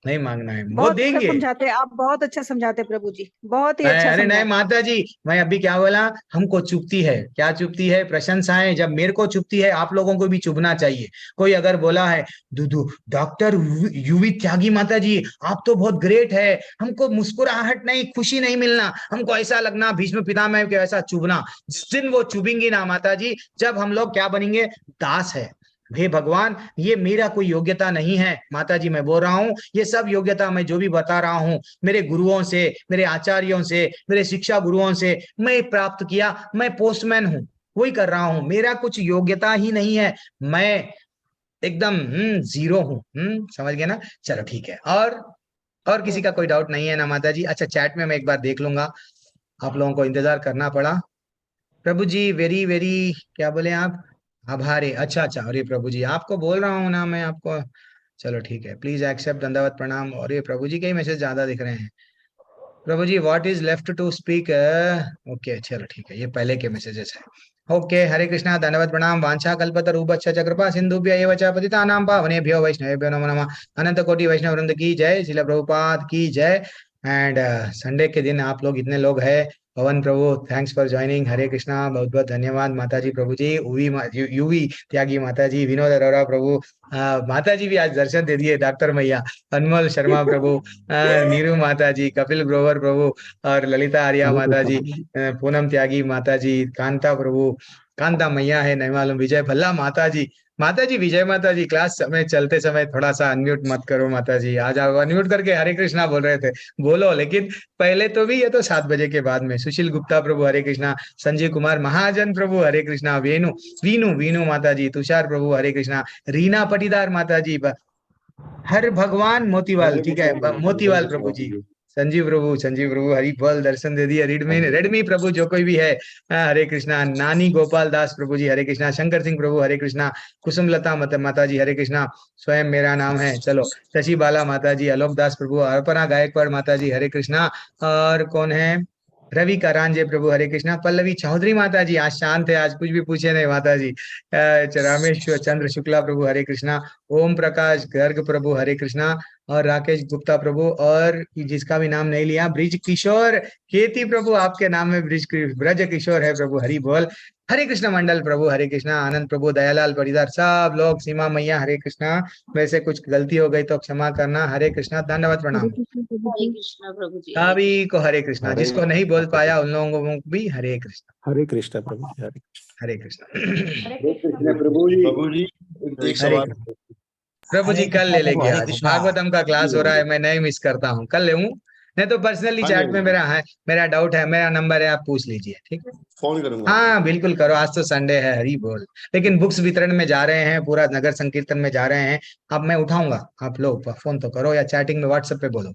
नहीं मांगना है, वो बहुत अच्छा देंगे। समझाते हैं आप, बहुत अच्छा समझाते हैं प्रभु जी, बहुत ही अच्छा अरे नहीं समझाते हैं। माता जी, मैं अभी क्या बोला, हमको चुभती है। क्या चुभती है? प्रशंसाएं। जब मेरे को चुभती है, आप लोगों को भी चुभना चाहिए। कोई अगर बोला है दूधू डॉक्टर युवी त्यागी माता जी, आप तो बहुत ग्रेट है, हमको मुस्कुराहट नहीं, खुशी नहीं मिलना, हमको ऐसा लगना भीष्म पितामह के ऐसा चुभना। जिस दिन वो चुभेंगी ना माता जी, जब हम लोग क्या बनेंगे? दास है। हे भगवान, ये मेरा कोई योग्यता नहीं है माता जी, मैं बोल रहा हूँ ये सब योग्यता मैं जो भी बता रहा हूँ मेरे गुरुओं से, मेरे आचार्यों से, मेरे शिक्षा गुरुओं से मैं प्राप्त किया। मैं पोस्टमैन हूँ, वही कर रहा हूँ, मेरा कुछ योग्यता ही नहीं है, मैं एकदम जीरो हूँ। समझ गए ना? चलो ठीक है। और किसी का कोई डाउट नहीं है ना माता जी? अच्छा, चैट में मैं एक बार देख लूंगा, आप लोगों को इंतजार करना पड़ा। प्रभु जी वेरी वेरी, क्या बोले आप, आभारी। अच्छा अच्छा, अरे प्रभु जी आपको बोल रहा हूँ ना मैं आपको। चलो ठीक है, प्लीज एक्सेप्ट, दंडवत प्रणाम। और ये प्रभु जी के ही मैसेज ज्यादा दिख रहे हैं। प्रभु जी what is left to speak. Okay चलो ठीक है, ये पहले के मैसेजेस है। ओके, हरे कृष्णा, दंडवत प्रणाम। वांछा कल्पतरुभ्यश्च च कृपा सिंधुभ्य एव च पतितानां पावनेभ्यो वैष्णवेभ्यो नमो नमः। अनंत कोटि वैष्णव वृंद की जय, श्रील प्रभुपाद की जय। एंड संडे के दिन आप लोग इतने लोग हैं। पवन प्रभु, थैंक्स फॉर ज्वाइनिंग। हरे कृष्णा, बहुत बहुत धन्यवाद माता जी, प्रभु जी, यूवी त्यागी माता जी, विनोद अरोरा प्रभु, माता जी भी आज दर्शन दे दिए, डॉक्टर मैया, अनमोल शर्मा प्रभु, नीरू माता जी, कपिल ग्रोवर प्रभु, और ललिता आर्या हरे माता कृष्णा जी, प्रभु जी। पूनम त्यागी माता जी, कांता प्रभु, कांता मैया है नहीं मालूम, विजय भल्ला माता जी। माता जी, विजय माता जी, क्लास समय चलते समय थोड़ा सा अनम्यूट मत करो माता जी, आ जाओ अनम्यूट करके हरे कृष्णा बोल रहे थे, बोलो, लेकिन पहले तो भी, ये तो 7 बजे के बाद में। सुशील गुप्ता प्रभु हरे कृष्णा, संजीव कुमार महाजन प्रभु हरे कृष्णा, वेणु वीनू वीनू माता जी, तुषार प्रभु हरे कृष्णा, रीना पटीदार माता जी, हर भगवान मोतीवाल, हरे ठीक है, कृष्णा प्रभु जी, हरे मोतीवाल कृष्णा प्रभु जी, प्रभु जी। संजीव प्रभु हरि बोल, दर्शन दे दिए। रेडमी रेडमी प्रभु जो कोई भी है, हरे कृष्णा। नानी गोपाल दास प्रभु जी हरे कृष्णा, शंकर सिंह प्रभु हरे कृष्णा, कुसुम लता माता जी हरे कृष्णा, स्वयं मेरा नाम है, चलो, शशि बाला माता जी, आलोक दास प्रभु, अर्पणा गायकवाड़ माता जी हरे कृष्णा, और कौन है, रवि करांजे प्रभु हरे कृष्णा, पल्लवी चौधरी माता जी, आज शांत है, आज कुछ भी पूछे नहीं माता जी, रामेश्वर चंद्र शुक्ला प्रभु हरे कृष्णा, ओम प्रकाश गर्ग प्रभु हरे कृष्णा, और राकेश गुप्ता प्रभु, और जिसका भी नाम नहीं लिया, ब्रिज किशोर केती प्रभु, आपके नाम में ब्रज किशोर है प्रभु, हरि बोल। हरे कृष्ण मंडल प्रभु हरे कृष्णा, आनंद प्रभु, दयालाल परिदार, सब लोग, सीमा मैया हरे कृष्णा। वैसे कुछ गलती हो गई तो क्षमा करना। हरे कृष्णा, धन्यवाद, हरे प्रणाम। कृष्ण प्रभु हरे जी। कृष्णा प्रभु जी, हरे सभी कृष्णा। को हरे कृष्णा, हरे जिसको नहीं बोल कृष्णा प्रभु पाया जी। उन लोगों को भी हरे कृष्णा। हरे कृष्णा प्रभु जी, हरे हरे कृष्णा। हरे कृष्णा प्रभु जी, प्रभु जी एक हरे सवाल। कृष्ण प्रभु जी, हरे कल ले कृष्णा प्रभु, लेंगे, हरे आज कृष्णा। भागवतम का क्लास हो रहा है, मैं नहीं मिस करता हूँ, कल ले नहीं तो पर्सनली हाँ चैट में जी, मेरा है, मेरा डाउट है, मेरा नंबर है, आप पूछ लीजिए, ठीक है? फोन करूंगा आपको। हाँ बिल्कुल करो, आज तो संडे है, हरी बोल। लेकिन बुक्स वितरण में जा रहे हैं, पूरा नगर संकीर्तन में जा रहे हैं, अब मैं उठाऊंगा, आप लोग फोन तो करो या चैटिंग में व्हाट्सएप पे बोलो।